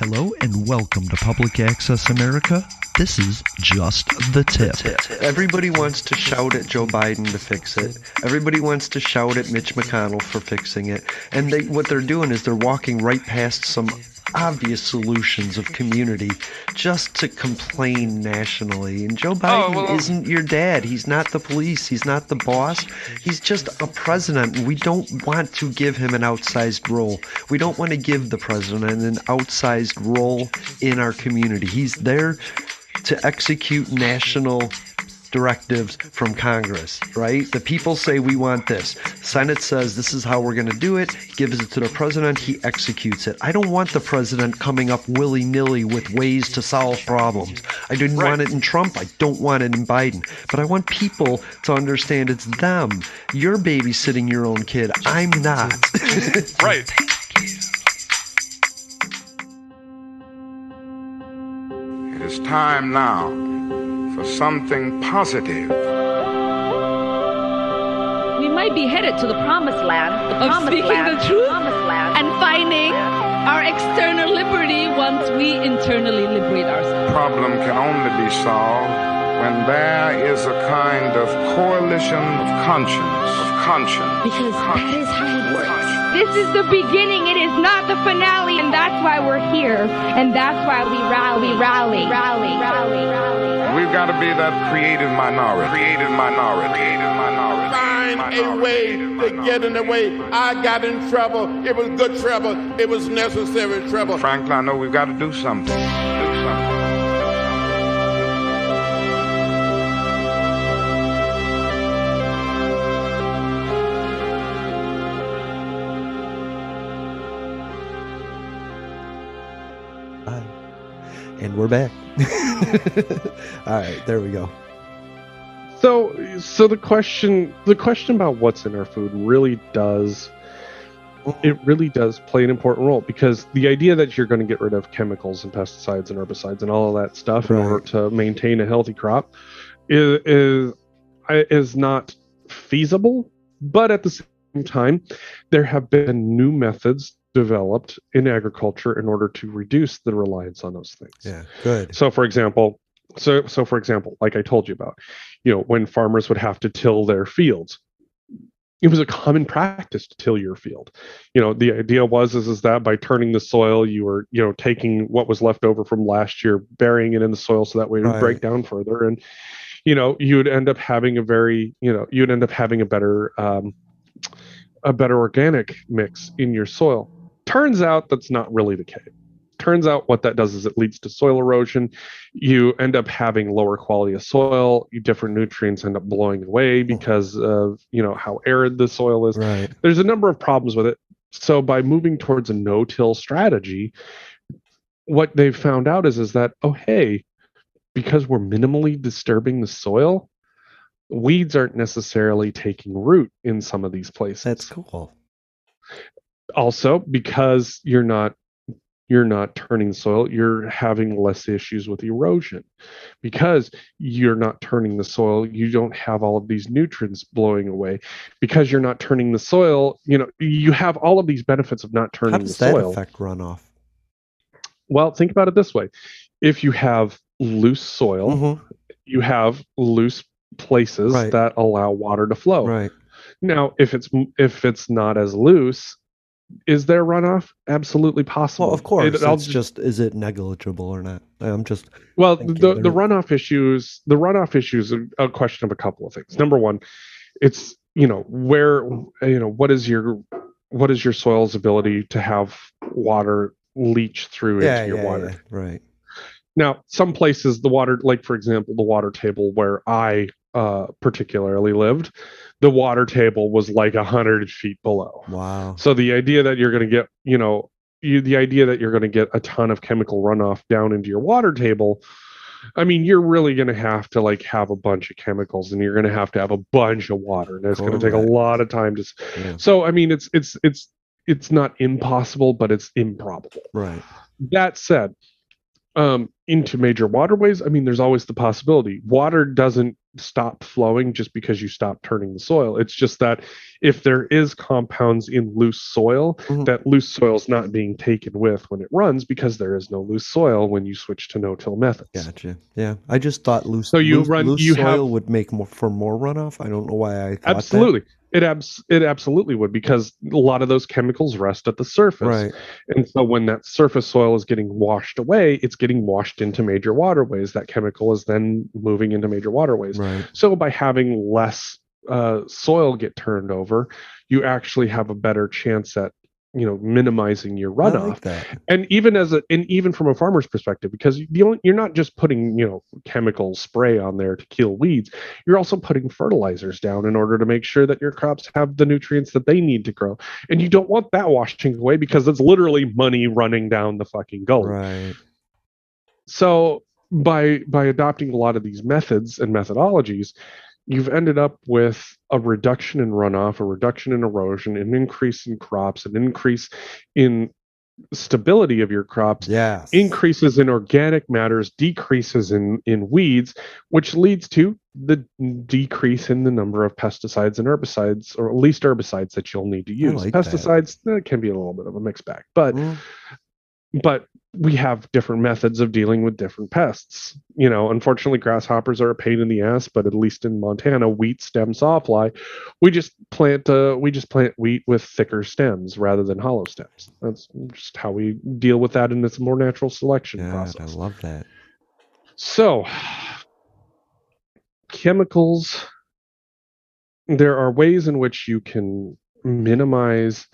Hello and welcome to Public Access America. This is Just the Tip. Everybody wants to shout at Joe Biden to fix it. Everybody wants to shout at Mitch McConnell for fixing it. And what they're doing is they're walking right past some obvious solutions of community just to complain nationally. And Joe Biden isn't your dad. He's not the police. He's not the boss. He's just a president. We don't want to give him an outsized role. We don't want to give the president an outsized role in our community. He's there to execute national directives from Congress, right? The people say we want this. Senate says this is how we're going to do it, gives it to the president, he executes it. I don't want the president coming up willy-nilly with ways to solve problems. I didn't want it in Trump, I don't want it in Biden. But I want people to understand it's them. You're babysitting your own kid, I'm not. Right. It is time now for something positive. We might be headed to the promised land, of speaking the truth and finding our external liberty once we internally liberate ourselves. The problem can only be solved when there is a kind of coalition of conscience. Because that is how it works. This is the beginning, it is not the finale, and that's why we're here, and that's why we rally. We've got to be that creative minority. Find a way to get in the way. I got in trouble. It was good trouble. It was necessary trouble. Frankly, I know we've got to do something. And we're back. All right, there we go. So the question about what's in our food really does play an important role, because the idea that you're going to get rid of chemicals and pesticides and herbicides and all of that stuff in order to maintain a healthy crop is not feasible. But at the same time, there have been new methods developed in agriculture in order to reduce the reliance on those things. Yeah, good. So for example, like I told you about, when farmers would have to till their fields, it was a common practice to till your field. The idea was that by turning the soil, you were, taking what was left over from last year, burying it in the soil so that way it would break down further. And, you would end up having a better organic mix in your soil. Turns out that's not really the case. Turns out what that does is it leads to soil erosion. You end up having lower quality of soil. Different nutrients end up blowing away because of how arid the soil is. Right. There's a number of problems with it. So by moving towards a no-till strategy, what they've found out is that, because we're minimally disturbing the soil, weeds aren't necessarily taking root in some of these places. That's cool. Also, because you're not turning the soil, you're having less issues with erosion. Because you're not turning the soil, you don't have all of these nutrients blowing away. Because you're not turning the soil, you have all of these benefits of not turning the soil. How does that affect runoff? Well, think about it this way. If you have loose soil, you have loose places that allow water to flow. Right. Now, if it's not as loose, is there runoff? Absolutely possible. Well, of course. Is it negligible or not? I'm just the runoff issues. The runoff issues are a question of a couple of things. Number one, it's what is your soil's ability to have water leach through into your water? Yeah, right. Now, some places the water, like for example, the water table where I particularly lived, the water table was like 100 feet below. Wow. So the idea that you're going to get, a ton of chemical runoff down into your water table, I mean, you're really going to have to have a bunch of chemicals, and you're going to have a bunch of water, and it's going to take a lot of time to. Yeah. So I mean, it's not impossible, but it's improbable. Right. That said, into major waterways, I mean, there's always the possibility. Water doesn't stop flowing just because you stop turning the soil. It's just that if there is compounds in loose soil, that loose soil is not being taken with when it runs, because there is no loose soil when you switch to no-till methods. Gotcha. Yeah, I just thought loose you soil would make more runoff. I don't know why I thought absolutely. that. It absolutely would, because a lot of those chemicals rest at the surface. Right. And so when that surface soil is getting washed away, it's getting washed into major waterways. That chemical is then moving into major waterways. Right. So by having less soil get turned over, you actually have a better chance at minimizing your runoff. I like that. And even from a farmer's perspective, because you're not just putting chemical spray on there to kill weeds, you're also putting fertilizers down in order to make sure that your crops have the nutrients that they need to grow. And you don't want that washing away, because it's literally money running down the fucking gully. Right. So by adopting a lot of these methods and methodologies, you've ended up with a reduction in runoff, a reduction in erosion, an increase in crops, an increase in stability of your crops, increases in organic matters, decreases in weeds, which leads to the decrease in the number of pesticides and herbicides, or at least herbicides, that you'll need to use. Pesticides, that can be a little bit of a mixed bag, but we have different methods of dealing with different pests. Unfortunately, grasshoppers are a pain in the ass, but at least in Montana, wheat stem sawfly, we just plant wheat with thicker stems rather than hollow stems. That's just how we deal with that in this more natural selection process. I love that. So, chemicals, there are ways in which you can minimize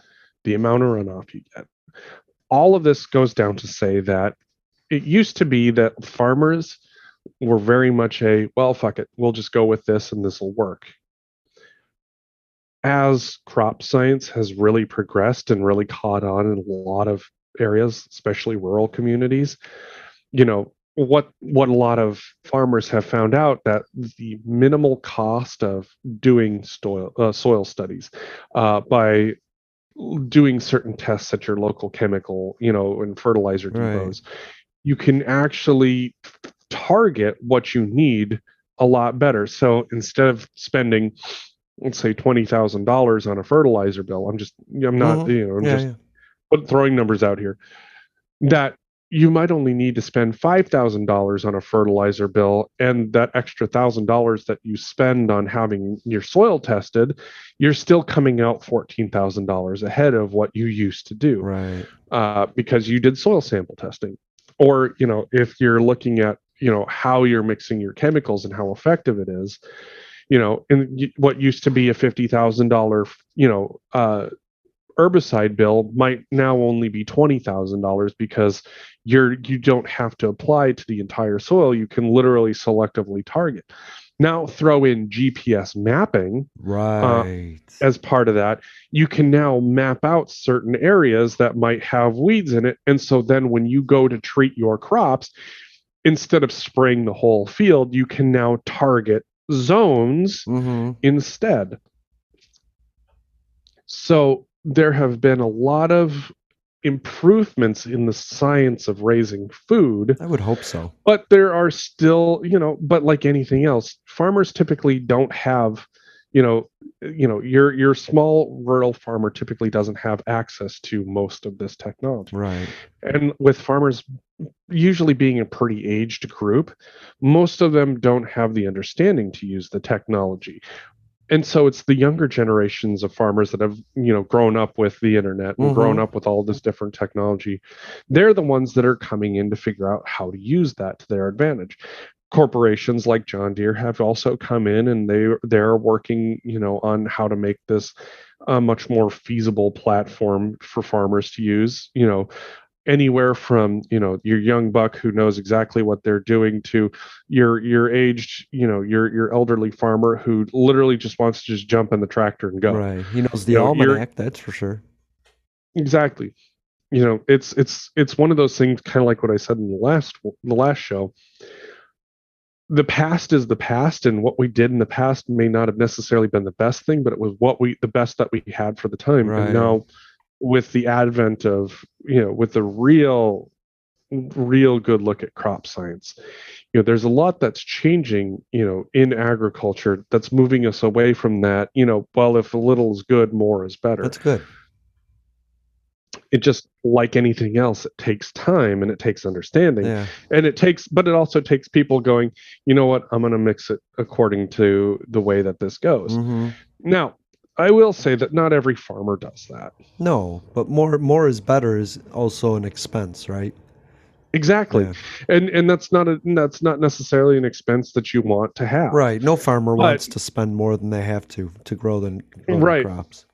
the amount of runoff you get. All of this goes down to say that it used to be that farmers were very much well, fuck it, we'll just go with this and this will work. As crop science has really progressed and really caught on in a lot of areas, especially rural communities, what a lot of farmers have found out, that the minimal cost of doing soil studies by doing certain tests at your local chemical, and fertilizer depots, you can actually target what you need a lot better. So instead of spending, let's say, $20,000 on a fertilizer bill, I'm just throwing numbers out here, that you might only need to spend $5,000 on a fertilizer bill, and that extra $1,000 that you spend on having your soil tested, you're still coming out $14,000 ahead of what you used to do, because you did soil sample testing. Or if you're looking at how you're mixing your chemicals and how effective it is, and what used to be a $50,000 herbicide bill might now only be $20,000, because you don't have to apply to the entire soil. You can literally selectively target. Now throw in GPS mapping as part of that. You can now map out certain areas that might have weeds in it. And so then when you go to treat your crops, instead of spraying the whole field, you can now target zones instead. So there have been a lot of improvements in the science of raising food. I would hope so. But there are still, but like anything else, farmers typically don't have, your small rural farmer typically doesn't have access to most of this technology. Right. And with farmers usually being a pretty aged group, most of them don't have the understanding to use the technology. And so it's the younger generations of farmers that have, grown up with the internet and grown up with all this different technology. They're the ones that are coming in to figure out how to use that to their advantage. Corporations like John Deere have also come in, and they're working, on how to make this a much more feasible platform for farmers to use. Anywhere from your young buck who knows exactly what they're doing to your aged your elderly farmer who literally just wants to just jump in the tractor and go. Right, he knows the almanac, that's for sure. Exactly. It's one of those things, kind of like what I said in the last show. The past is the past, and what we did in the past may not have necessarily been the best thing, but it was the best that we had for the time. Right. And now, with the advent of with the real good look at crop science, there's a lot that's changing, in agriculture that's moving us away from that, well, if a little is good, more is better. That's good. It just, like anything else, it takes time and it takes understanding. Yeah. And but it also takes people going, you know what, I'm going to mix it according to the way that this goes. Mm-hmm. Now, I will say that not every farmer does that. No, but more is better is also an expense, right? Exactly. Yeah. And that's not necessarily an expense that you want to have. Right. No farmer wants to spend more than they have to grow the crops.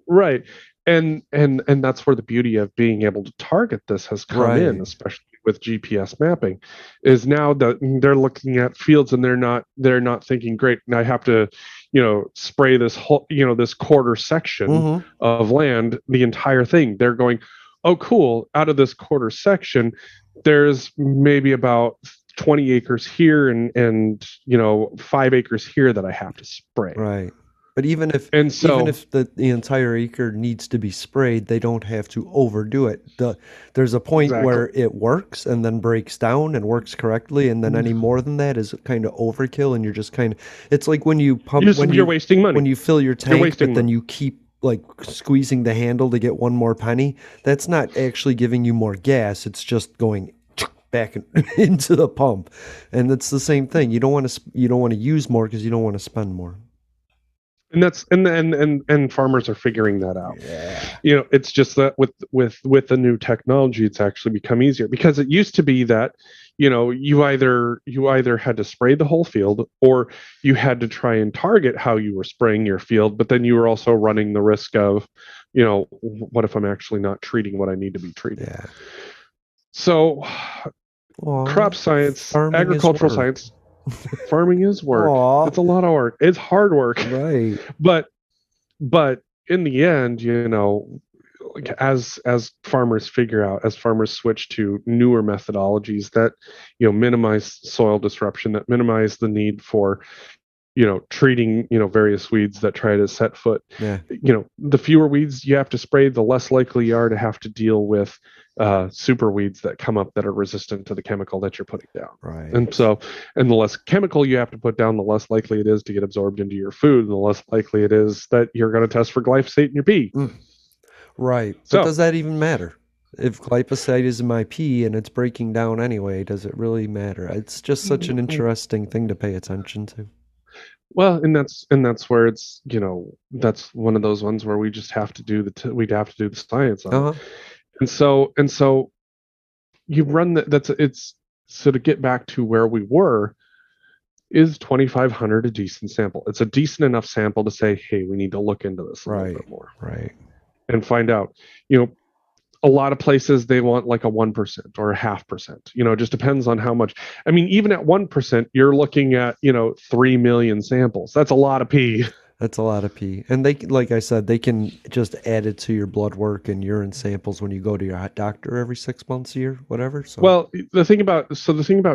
Right. And that's where the beauty of being able to target this has come in, especially with GPS mapping, is now that they're looking at fields and they're not thinking, great, and I have to, spray this whole, this quarter section of land, the entire thing. They're going, oh, cool, out of this quarter section, there's maybe about 20 acres here and 5 acres here that I have to spray. Right. But even if the entire acre needs to be sprayed, they don't have to overdo it. There's a point where it works and then breaks down and works correctly, and then any more than that is kind of overkill, and you're just kind of, it's like when you pump, you're wasting money. When you fill your tank, but then you keep like squeezing the handle to get one more penny. That's not actually giving you more gas. It's just going back into the pump, and it's the same thing. You don't want to use more because you don't want to spend more. And that's and farmers are figuring that out. Yeah. It's just that with the new technology, it's actually become easier, because it used to be that, you either had to spray the whole field, or you had to try and target how you were spraying your field, but then you were also running the risk of, what if I'm actually not treating what I need to be treating? Yeah. So crop science, agricultural science, farming is work. Aww. It's a lot of work. It's hard work. Right. But in the end, as farmers figure out, as farmers switch to newer methodologies that, minimize soil disruption, that minimize the need for, treating, various weeds that try to set foot. Yeah. The fewer weeds you have to spray, the less likely you are to have to deal with super weeds that come up that are resistant to the chemical that you're putting down. Right. And the less chemical you have to put down, the less likely it is to get absorbed into your food, and the less likely it is that you're going to test for glyphosate in your pee. Right. But does that even matter? If glyphosate is in my pee and it's breaking down anyway, does it really matter? It's just such an interesting thing to pay attention to. Well, and that's where it's, that's one of those ones where we just have to do we'd have to do the science on it. And so you run so to get back to where we were, is 2,500 a decent sample? It's a decent enough sample to say, hey, we need to look into this a little bit more. Right. And find out, a lot of places they want like a 1% or a 0.5%. It just depends on how much. I mean, even at 1%, you're looking at 3 million samples. That's a lot of pee. That's a lot of pee. And they, like I said, they can just add it to your blood work and urine samples when you go to your doctor every 6 months, a year, whatever. So. Well, the thing about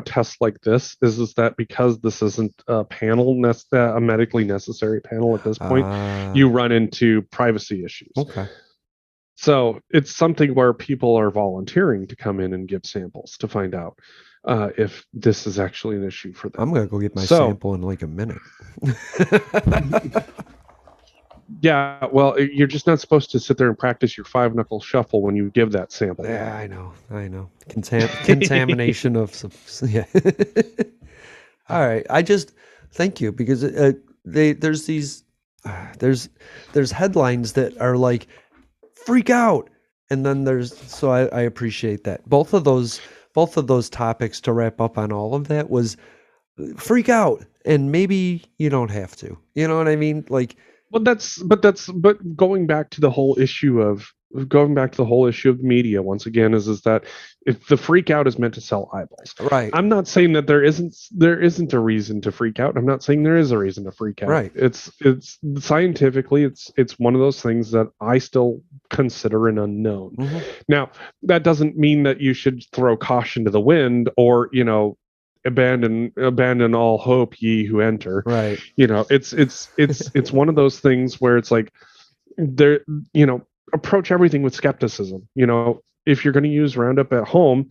tests like this is that because this isn't a panel, a medically necessary panel at this point, you run into privacy issues. Okay. So it's something where people are volunteering to come in and give samples to find out if this is actually an issue for them. I'm going to go get my sample in like a minute. Yeah, well, you're just not supposed to sit there and practice your 5-knuckle shuffle when you give that sample. Yeah, I know. Contamination of some. Yeah. All right. I just thank you, because there's headlines that are like, freak out, and then I appreciate that. Both of those topics, to wrap up on all of that, was freak out, and maybe you don't have to. You know what I mean? Like, but going back to the whole issue of media once again is that if the freak out is meant to sell eyeballs. Right. I'm not saying that there isn't a reason to freak out. I'm not saying there is a reason to freak out. Right. It's scientifically it's one of those things that I still consider an unknown. Mm-hmm. Now, that doesn't mean that you should throw caution to the wind or, abandon all hope, ye who enter. Right. It's one of those things where it's like there, approach everything with skepticism. If you're going to use Roundup at home,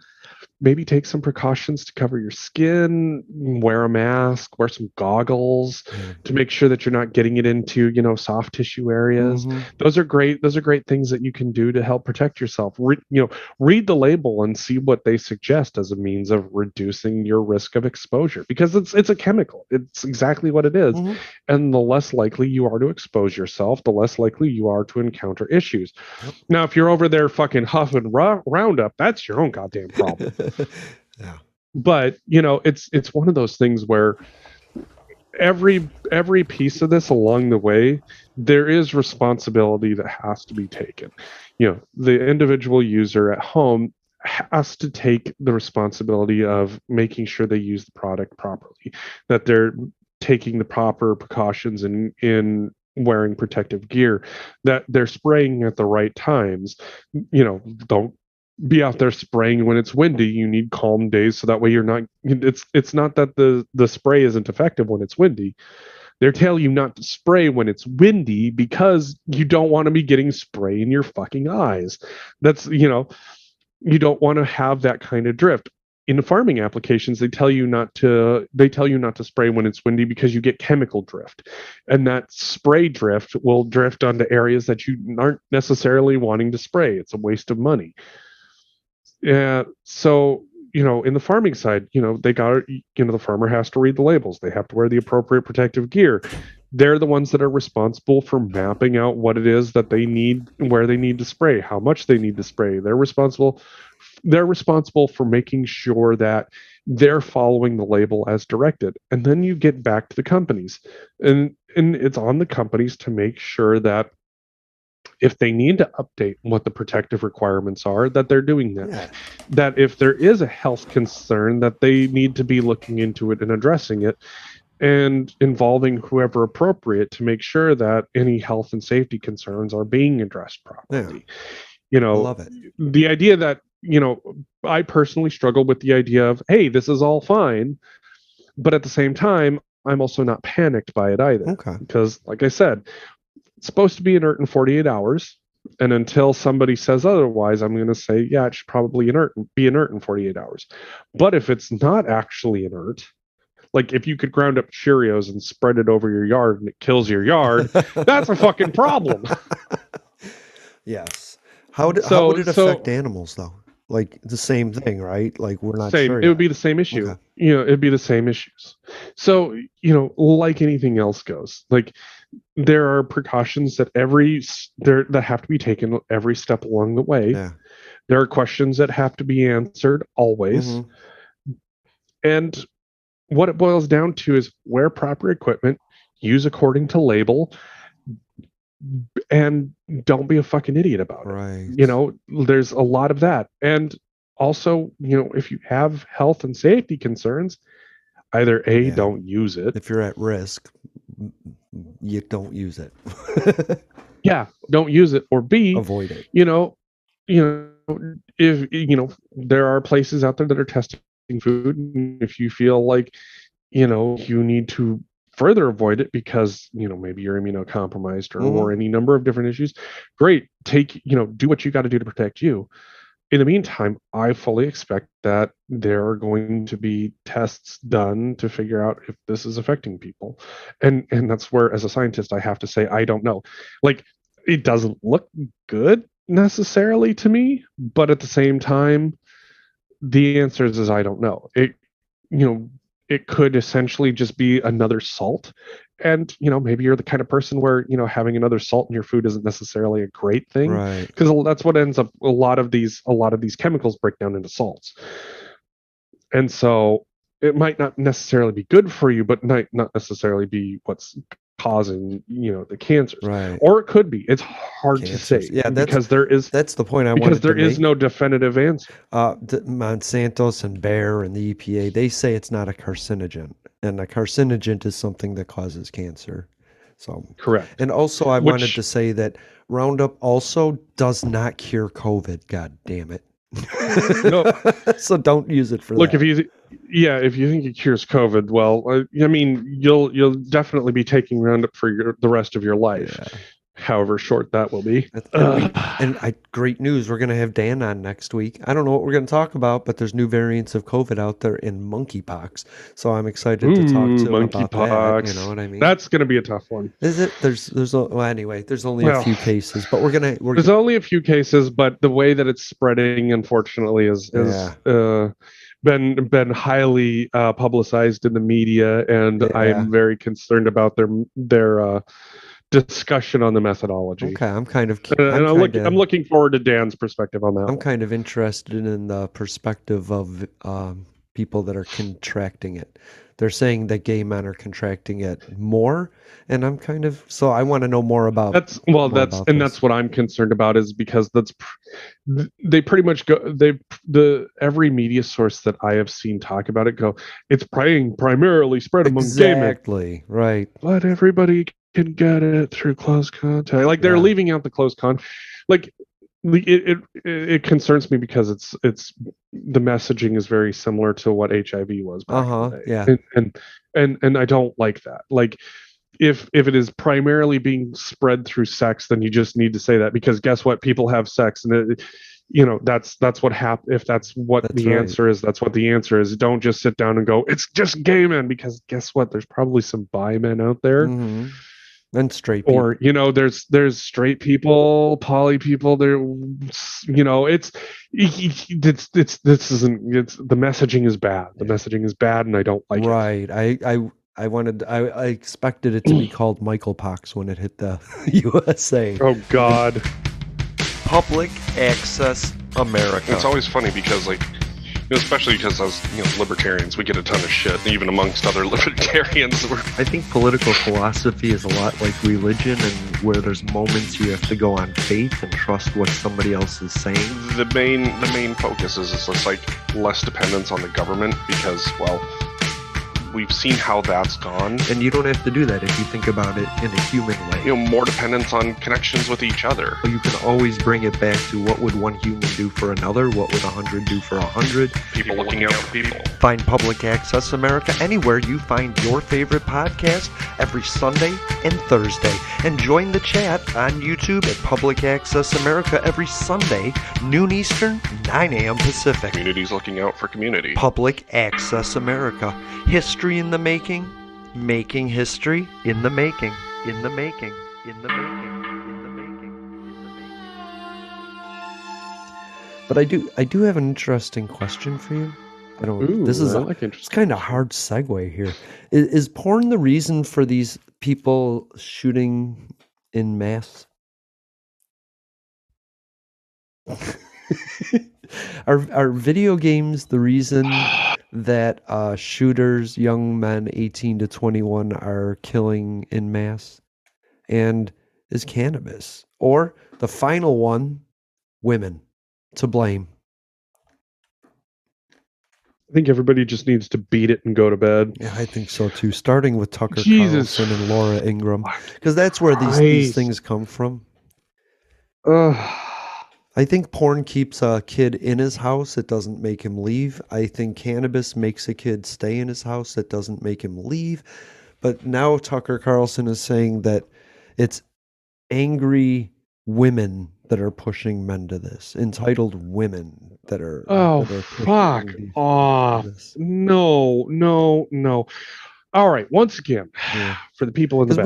maybe take some precautions to cover your skin, wear a mask, wear some goggles to make sure that you're not getting it into, soft tissue areas. Those are great things that you can do to help protect yourself. Read the label and see what they suggest as a means of reducing your risk of exposure, because it's a chemical. It's exactly what it is. And the less likely you are to expose yourself, the less likely you are to encounter issues. Now, if you're over there fucking huffing Roundup, that's your own goddamn problem. Yeah. But, it's one of those things where every piece of this along the way, there is responsibility that has to be taken. The individual user at home has to take the responsibility of making sure they use the product properly, that they're taking the proper precautions in wearing protective gear, that they're spraying at the right times. Don't be out there spraying when it's windy. You need calm days, so that way you're not, it's not that the spray isn't effective when it's windy. They're telling you not to spray when it's windy because you don't want to be getting spray in your fucking eyes. That's, you don't want to have that kind of drift. In farming applications, they tell you not to spray when it's windy because you get chemical drift, and that spray drift will drift onto areas that you aren't necessarily wanting to spray. It's a waste of money. Yeah. So, in the farming side, the farmer has to read the labels. They have to wear the appropriate protective gear. They're the ones that are responsible for mapping out what it is that they need, where they need to spray, how much they need to spray. They're responsible for making sure that they're following the label as directed. And then you get back to the companies, and it's on the companies to make sure that if they need to update what the protective requirements are, that they're doing that. Yeah. That if there is a health concern, that they need to be looking into it and addressing it, and involving whoever appropriate to make sure that any health and safety concerns are being addressed properly. Yeah. I love it. The idea that, I personally struggle with the idea of, hey, this is all fine, but at the same time, I'm also not panicked by it either. Okay. Because, like I said, it's supposed to be inert in 48 hours. And until somebody says otherwise, I'm going to say, yeah, it should probably be inert in 48 hours. But if it's not actually inert, like if you could ground up Cheerios and spread it over your yard and it kills your yard, that's a fucking problem. Yes. How would it affect animals, though? Like the same thing, right? Like we're not sure. It would be the same issue. Okay. It'd be the same issues. So, like anything else goes, like there are precautions that that have to be taken every step along the way. Yeah. There are questions that have to be answered always. And what it boils down to is wear proper equipment, use according to label, and don't be a fucking idiot about it. Right. There's a lot of that. And also, if you have health and safety concerns, either don't use it. If you're at risk, you don't use it. Yeah, don't use it. Or B, avoid it. If there are places out there that are testing food, and if you feel like you need to further avoid it because maybe you're immunocompromised or any number of different issues, great, do what you got to do to protect you. In the meantime, I fully expect that there are going to be tests done to figure out if this is affecting people, and that's where, as a scientist, I have to say I don't know. Like, it doesn't look good necessarily to me, but at the same time, the answer is I don't know. It could essentially just be another salt. And, maybe you're the kind of person where, having another salt in your food isn't necessarily a great thing. Right. Because that's what ends up, a lot of these chemicals break down into salts. And so it might not necessarily be good for you, but might not necessarily be what's causing, the cancers. Right. Or it could be. It's hard to say. Yeah, that's the point I wanted to make. Because there is no definitive answer. Monsanto's and Bayer and the EPA, they say it's not a carcinogen. And a carcinogen is something that causes cancer. So correct. And also I wanted to say that Roundup also does not cure COVID. God damn it. No. So don't use it for that. Look, if you think it cures COVID, well, you'll definitely be taking Roundup for the rest of your life. however short that will be. Great news. We're going to have Dan on next week. I don't know what we're going to talk about, but there's new variants of COVID out there in monkeypox. So I'm excited to talk to him about that. You know what I mean? That's going to be a tough one. Is it? There's only a few cases, but there's only a few cases, but the way that it's spreading, unfortunately, is been highly publicized in the media, and I am very concerned about their discussion on the methodology. Okay, I'm looking forward to Dan's perspective on that. I'm kind of interested in the perspective of people that are contracting it. They're saying that gay men are contracting it more, and I want to know more about that's what I'm concerned about, is because they pretty much every media source that I have seen talk about it it's primarily spread among gay men. Exactly, right. But everybody can get it through close contact. Like they're leaving out the close contact. Like it concerns me because it's the messaging is very similar to what HIV was back in the day. Yeah. And I don't like that. Like if it is primarily being spread through sex, then you just need to say that, because guess what? People have sex, and that's what happens. If that's what answer is, that's what the answer is. Don't just sit down and go, it's just gay men, because guess what? There's probably some bi men out there. Mm-hmm. And straight people. Or there's straight people, poly people. The messaging is bad. The messaging is bad, and I don't like it. Right. I expected it to be called Michael Pocks when it hit the USA. Oh God. Public Access America. It's always funny because especially because as libertarians, we get a ton of shit, even amongst other libertarians. I think political philosophy is a lot like religion, and where there's moments you have to go on faith and trust what somebody else is saying. The main focus is just less dependence on the government, because we've seen how that's gone. And you don't have to do that if you think about it in a human way. More dependence on connections with each other. You can always bring it back to what would one human do for another? What would 100 do for 100? People looking out for people. Find Public Access America anywhere you find your favorite podcast every Sunday and Thursday. And join the chat on YouTube at Public Access America every Sunday, noon Eastern, 9 a.m. Pacific. Community's looking out for community. Public Access America. History in the making, making history in the making, in the making, in the making, in the making, in the making. But I do have an interesting question for you. It's kind of hard segue here. Is porn the reason for these people shooting in mass? Are video games the reason that shooters, young men 18 to 21, are killing in mass? And is cannabis, or the final one, women, to blame? I think everybody just needs to beat it and go to bed. Yeah, I think so too. Starting with Tucker Carlson and Laura Ingraham, because that's where these things come from. I think porn keeps a kid in his house. It doesn't make him leave. I think cannabis makes a kid stay in his house. It doesn't make him leave. But now Tucker Carlson is saying that it's angry women that are pushing men to this. Entitled women that are. Oh, fuck off. No. All right. Once again, for the people in the back.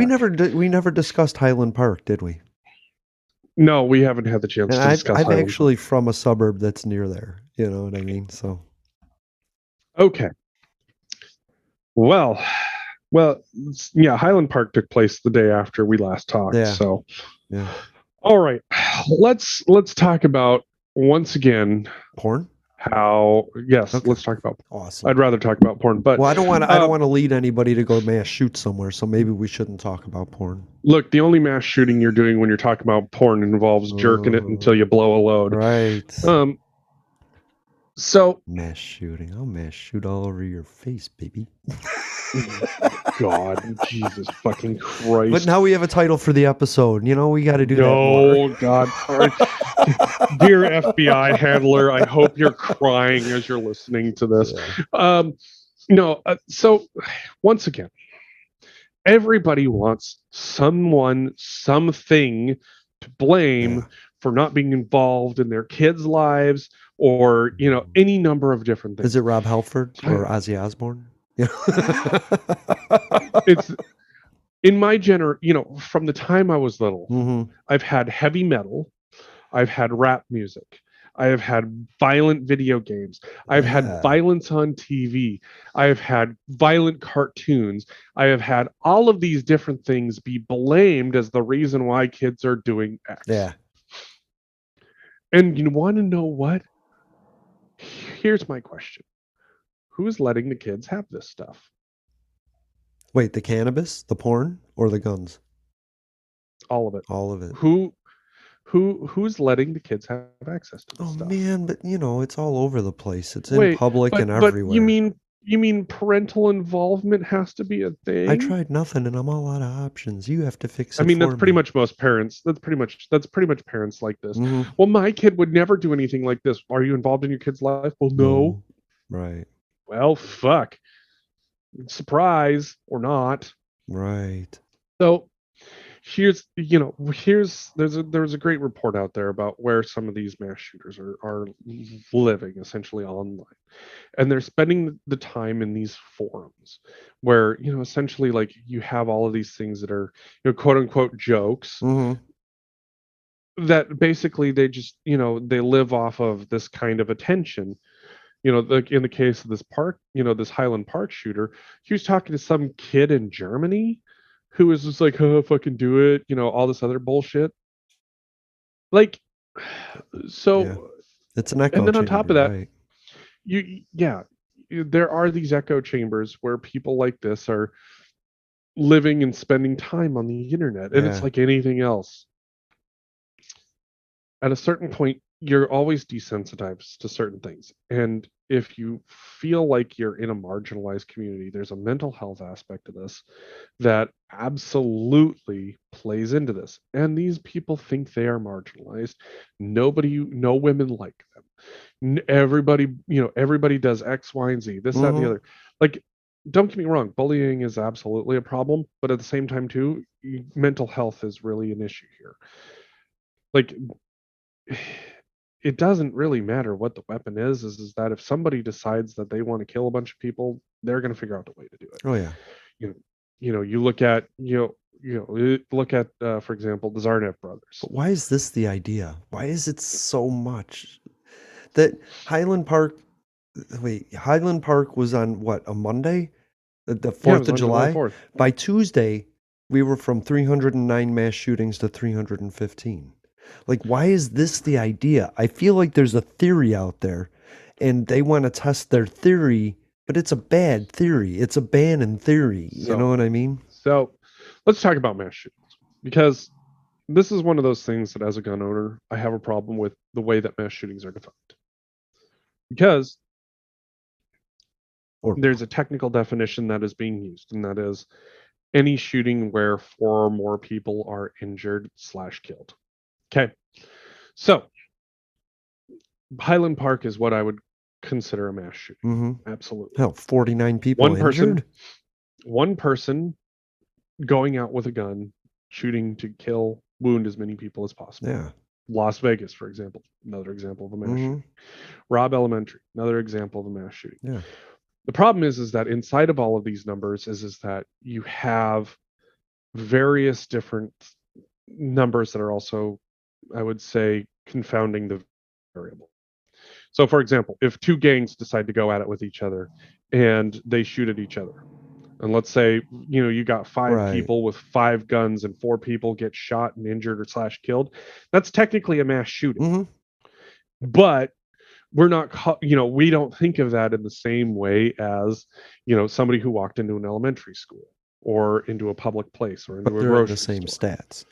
We never discussed Highland Park, did we? No, we haven't had the chance to discuss I'm Highland actually from a suburb that's near there. You know what I mean? So. Okay. Well, yeah, Highland Park took place the day after we last talked. Yeah. So, yeah. All right, let's talk about, once again, porn. Let's talk about. Awesome. I'd rather talk about porn, but I don't want to lead anybody to go mass shoot somewhere. So maybe we shouldn't talk about porn. Look, the only mass shooting you're doing when you're talking about porn involves jerking it until you blow a load. Right. So mass shooting. I'll mass shoot all over your face, baby. God, Jesus fucking Christ. But now we have a title for the episode. We got to do that more. God. Dear FBI handler, I hope you're crying as you're listening to this. Yeah. So once again, everybody wants someone, something to blame for not being involved in their kids' lives, or any number of different things. Is it Rob Halford or Ozzy Osbourne? Yeah. It's in my from the time I was little, I've had heavy metal, I've had rap music, I have had violent video games, I've had violence on TV, I have had violent cartoons, I have had all of these different things be blamed as the reason why kids are doing X. Yeah. And you want to know what? Here's my question. Who's letting the kids have this stuff? Wait, the cannabis, the porn, or the guns? All of it. All of it. Who's letting the kids have access to this stuff? Oh man, but it's all over the place. It's in public and everywhere. But you mean parental involvement has to be a thing? I tried nothing and I'm all out of options. You have to fix it. I mean, that's pretty much most parents. That's pretty much parents like this. Well, my kid would never do anything like this. Are you involved in your kid's life? Well, no. Right. Well, fuck. Surprise or not. Right. So there's a great report out there about where some of these mass shooters are living essentially online, and they're spending the time in these forums where essentially like you have all of these things that are quote unquote jokes that basically they just they live off of this kind of attention. Like in the case of this this Highland Park shooter, he was talking to some kid in Germany who was just like, oh, fucking do it, all this other bullshit. Like, so it's an echo. And then on chamber, top of that, right. There are these echo chambers where people like this are living and spending time on the internet, and it's like anything else. At a certain point, you're always desensitized to certain things. And if you feel like you're in a marginalized community, there's a mental health aspect to this that absolutely plays into this. And these people think they are marginalized. No women like them. Everybody does X, Y, and Z, this, that, and the other. Like, don't get me wrong, bullying is absolutely a problem, but at the same time too, mental health is really an issue here. Like, it doesn't really matter what the weapon is that if somebody decides that they want to kill a bunch of people, they're going to figure out the way to do it. Oh yeah. You look at for example, the Zarnev brothers. But why is this the idea? Why is it so much that Highland Park was on what, a Monday? The 4th of July? 4th. By Tuesday, we were from 309 mass shootings to 315. Like, why is this the idea? I feel like there's a theory out there and they want to test their theory, but it's a bad theory. It's a ban in theory. You know what I mean? So let's talk about mass shootings, because this is one of those things that as a gun owner, I have a problem with the way that mass shootings are defined. Because there's a technical definition that is being used, and that is any shooting where 4 or more people are injured/killed. Okay, so Highland Park is what I would consider a mass shooting. Absolutely. Hell, 49 people injured? One person going out with a gun, shooting to kill, wound as many people as possible. Yeah. Las Vegas, for example, another example of a mass shooting. Robb Elementary, another example of a mass shooting. Yeah. The problem is that inside of all of these numbers is that you have various different numbers that are also, I would say, confounding the variable. So, for example, if 2 gangs decide to go at it with each other and they shoot at each other, and let's say, you got 5 people with 5 guns and 4 people get shot and injured or /killed, that's technically a mass shooting. But we're not, we don't think of that in the same way as, somebody who walked into an elementary school or into a public place or into a grocery store. Same stats.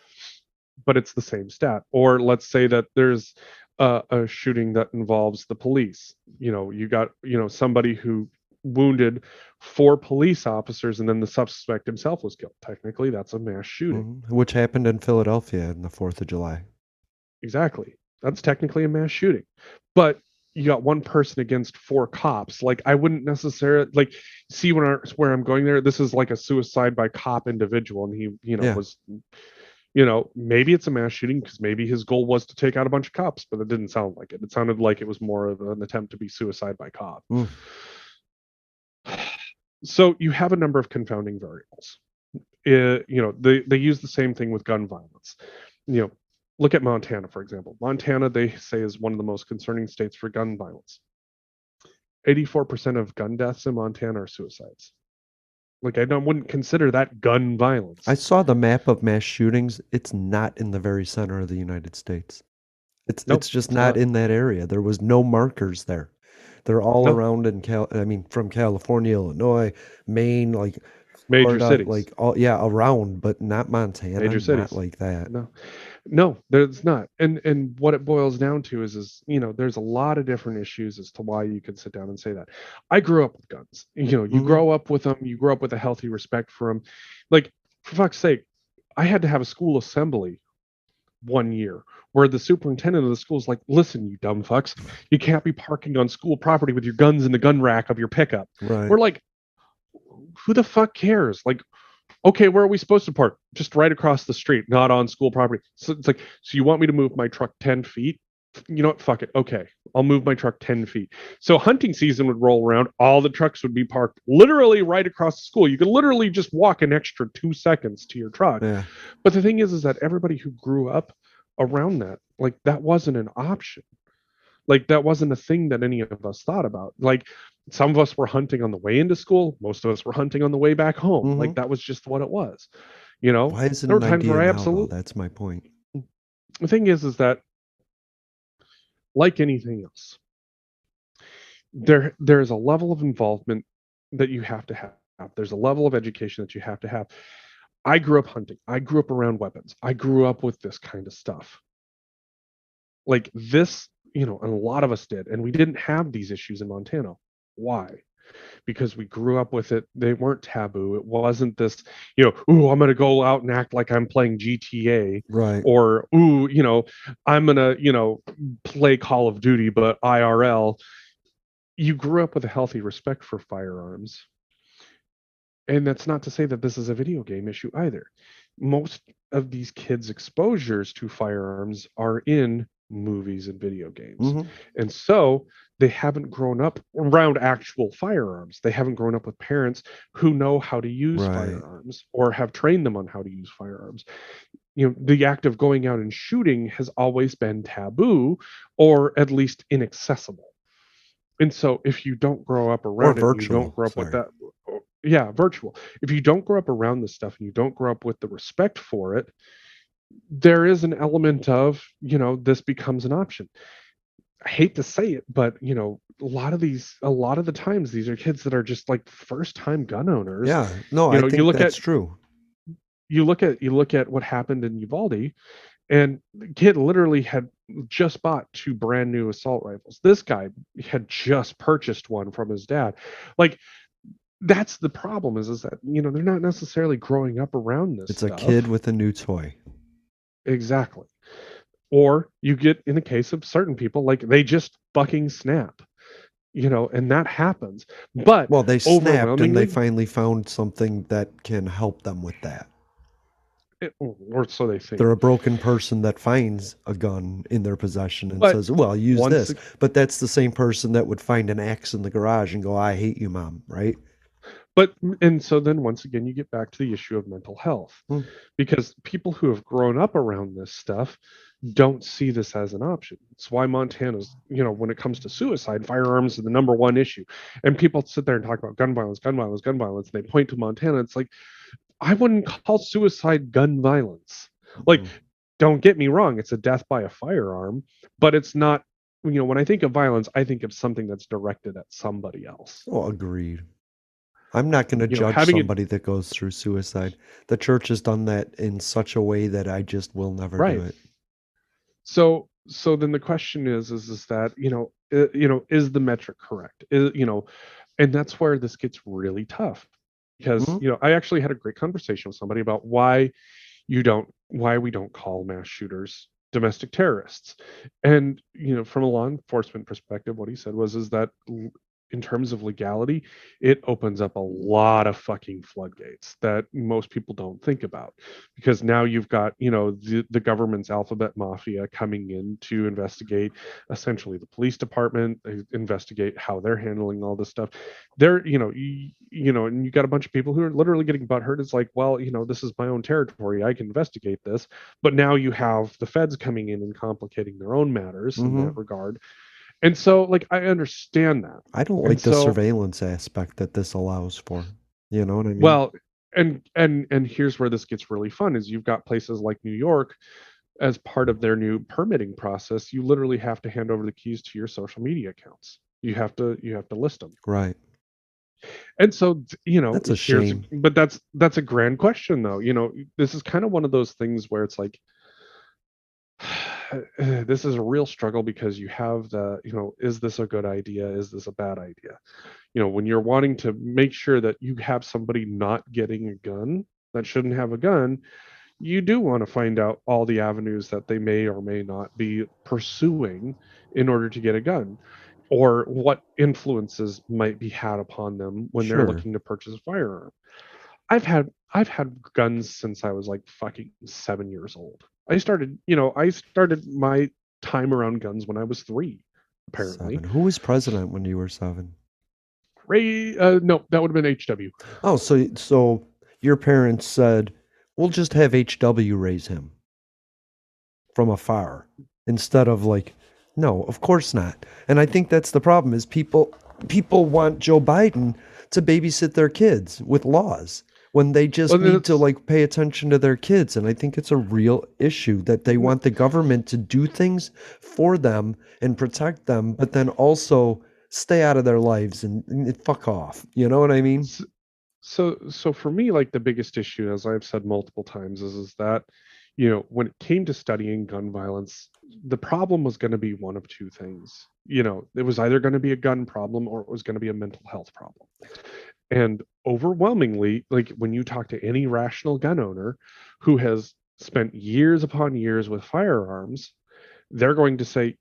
But it's the same stat. Or let's say that there's a shooting that involves the police. You got, somebody who wounded 4 police officers and then the suspect himself was killed. Technically, that's a mass shooting. Which happened in Philadelphia on the 4th of July. Exactly. That's technically a mass shooting. But you got one person against 4 cops. Like, I wouldn't necessarily like see where I'm going there. This is like a suicide by cop individual, and he, was, maybe it's a mass shooting because maybe his goal was to take out a bunch of cops, but it didn't sound like it. It sounded like it was more of an attempt to be suicide by cop. So you have a number of confounding variables. They use the same thing with gun violence. Look at Montana, for example. Montana, they say, is one of the most concerning states for gun violence. 84% of gun deaths in Montana are suicides. Like, I wouldn't consider that gun violence. I saw the map of mass shootings. It's not in the very center of the United States. It's just not in that area. There was no markers there. They're all around from California, Illinois, Maine, like major Florida, cities, like around, but not Montana. Major cities, not like that. No, there's not. And what it boils down to is there's a lot of different issues as to why you could sit down and say that. I grew up with guns. You grow up with them. You grow up with a healthy respect for them. Like, for fuck's sake, I had to have a school assembly one year where the superintendent of the school is like, listen, you dumb fucks, you can't be parking on school property with your guns in the gun rack of your pickup. Right. We're like, who the fuck cares? Like, okay, where are we supposed to park? Just right across the street, not on school property. So it's like, so you want me to move my truck 10 feet? You know what? Fuck it. Okay, I'll move my truck 10 feet. So hunting season would roll around. All the trucks would be parked literally right across the school. You could literally just walk an extra 2 seconds to your truck. Yeah. But the thing is that everybody who grew up around that, like, that wasn't an option. Like, that wasn't a thing that any of us thought about. Like, some of us were hunting on the way into school. Most of us were hunting on the way back home. Like, that was just what it was. Why is it there an were times idea where I now, absolutely. though? That's my point. The thing is that, like anything else, there's a level of involvement that you have to have. There's a level of education that you have to have. I grew up hunting. I grew up around weapons. I grew up with this kind of stuff. Like this, and a lot of us did, and we didn't have these issues in Montana. Why? Because we grew up with it. They weren't taboo. It wasn't this, ooh, I'm going to go out and act like I'm playing GTA. Right. Or, ooh, I'm going to, play Call of Duty, but IRL. You grew up with a healthy respect for firearms. And that's not to say that this is a video game issue either. Most of these kids' exposures to firearms are in movies and video games. And so they haven't grown up around actual firearms. They haven't grown up with parents who know how to use firearms or have trained them on how to use firearms. The act of going out and shooting has always been taboo, or at least inaccessible. And so if you don't grow up around it, you don't grow up with that. Yeah, virtual. If you don't grow up around this stuff and you don't grow up with the respect for it, there is an element of, this becomes an option. I hate to say it, but a lot of the times these are kids that are just like first time gun owners. Yeah, no, I think that's true. You look at what happened in Uvalde, and the kid literally had just bought 2 brand new assault rifles. This guy had just purchased one from his dad. Like, that's the problem is that, they're not necessarily growing up around this stuff. It's a kid with a new toy. Exactly. Or you get, in the case of certain people, like they just fucking snap, and that happens. But they snapped and they finally found something that can help them with that. Or so they think. They're a broken person that finds a gun in their possession and says, well, use this. But that's the same person that would find an axe in the garage and go, I hate you, Mom, right? And so then once again, you get back to the issue of mental health, because people who have grown up around this stuff don't see this as an option. It's why Montana's, when it comes to suicide, firearms are the number one issue. And people sit there and talk about gun violence. And they point to Montana. It's like, I wouldn't call suicide gun violence. Like, don't get me wrong, it's a death by a firearm, but it's not, when I think of violence, I think of something that's directed at somebody else. Oh, agreed. I'm not going to judge somebody that goes through suicide. The church has done that in such a way that I just will never do it. So then the question is that, is the metric correct? And that's where this gets really tough. Because, I actually had a great conversation with somebody about why we don't call mass shooters domestic terrorists. And from a law enforcement perspective, what he said is that in terms of legality, it opens up a lot of fucking floodgates that most people don't think about, because now you've got the government's alphabet mafia coming in to investigate essentially the police department. They investigate how they're handling all this stuff. They're and you got a bunch of people who are literally getting butthurt. It's like, well, this is my own territory, I can investigate this. But now you have the feds coming in and complicating their own matters in that regard. And so, like, I understand that. I don't like the surveillance aspect that this allows for. You know what I mean? Well, and here's where this gets really fun: is you've got places like New York, as part of their new permitting process, you literally have to hand over the keys to your social media accounts. You have to list them. Right. And so, that's a shame. But that's a grand question, though. This is kind of one of those things where it's like, this is a real struggle, because you have is this a good idea? Is this a bad idea? When you're wanting to make sure that you have somebody not getting a gun that shouldn't have a gun, you do want to find out all the avenues that they may or may not be pursuing in order to get a gun, or what influences might be had upon them when they're looking to purchase a firearm. I've had guns since I was like fucking 7 years old. I started my time around guns when I was 3, apparently. 7. Who was president when you were 7? No, that would have been HW. Oh, so your parents said, we'll just have HW raise him from afar, instead of like, no, of course not. And I think that's the problem, is people want Joe Biden to babysit their kids with laws, when they just need to like pay attention to their kids. And I think it's a real issue that they want the government to do things for them and protect them, but then also stay out of their lives and fuck off. You know what I mean? So for me, like, the biggest issue, as I've said multiple times, is that, when it came to studying gun violence, the problem was going to be one of two things. It was either going to be a gun problem, or it was going to be a mental health problem. And overwhelmingly, like, when you talk to any rational gun owner who has spent years upon years with firearms, they're going to say,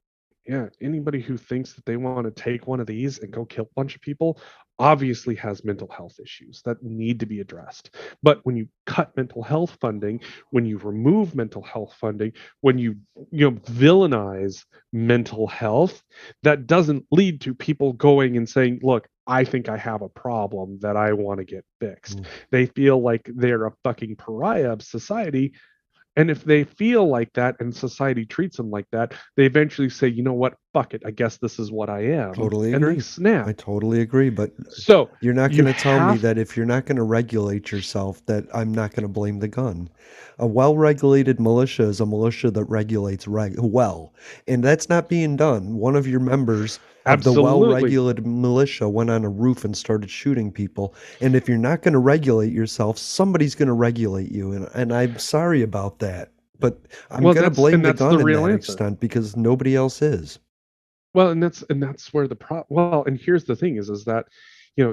yeah, anybody who thinks that they want to take one of these and go kill a bunch of people obviously has mental health issues that need to be addressed. But when you cut mental health funding, when you remove mental health funding, when you villainize mental health, that doesn't lead to people going and saying, look, I think I have a problem that I want to get fixed. They feel like they're a fucking pariah of society. And if they feel like that and society treats them like that, they eventually say, you know what, fuck it, I guess this is what I am. Totally and agree. They snap. I totally agree. But so you're not going to tell me that if you're not going to regulate yourself, that I'm not going to blame the gun. A well-regulated militia is a militia that regulates well. And that's not being done. One of your members of the well-regulated militia went on a roof and started shooting people. And if you're not going to regulate yourself, somebody's going to regulate you. And I'm sorry about that. But I'm going to blame the gun in that extent, because nobody else is. Well, and that's where and here's the thing is that,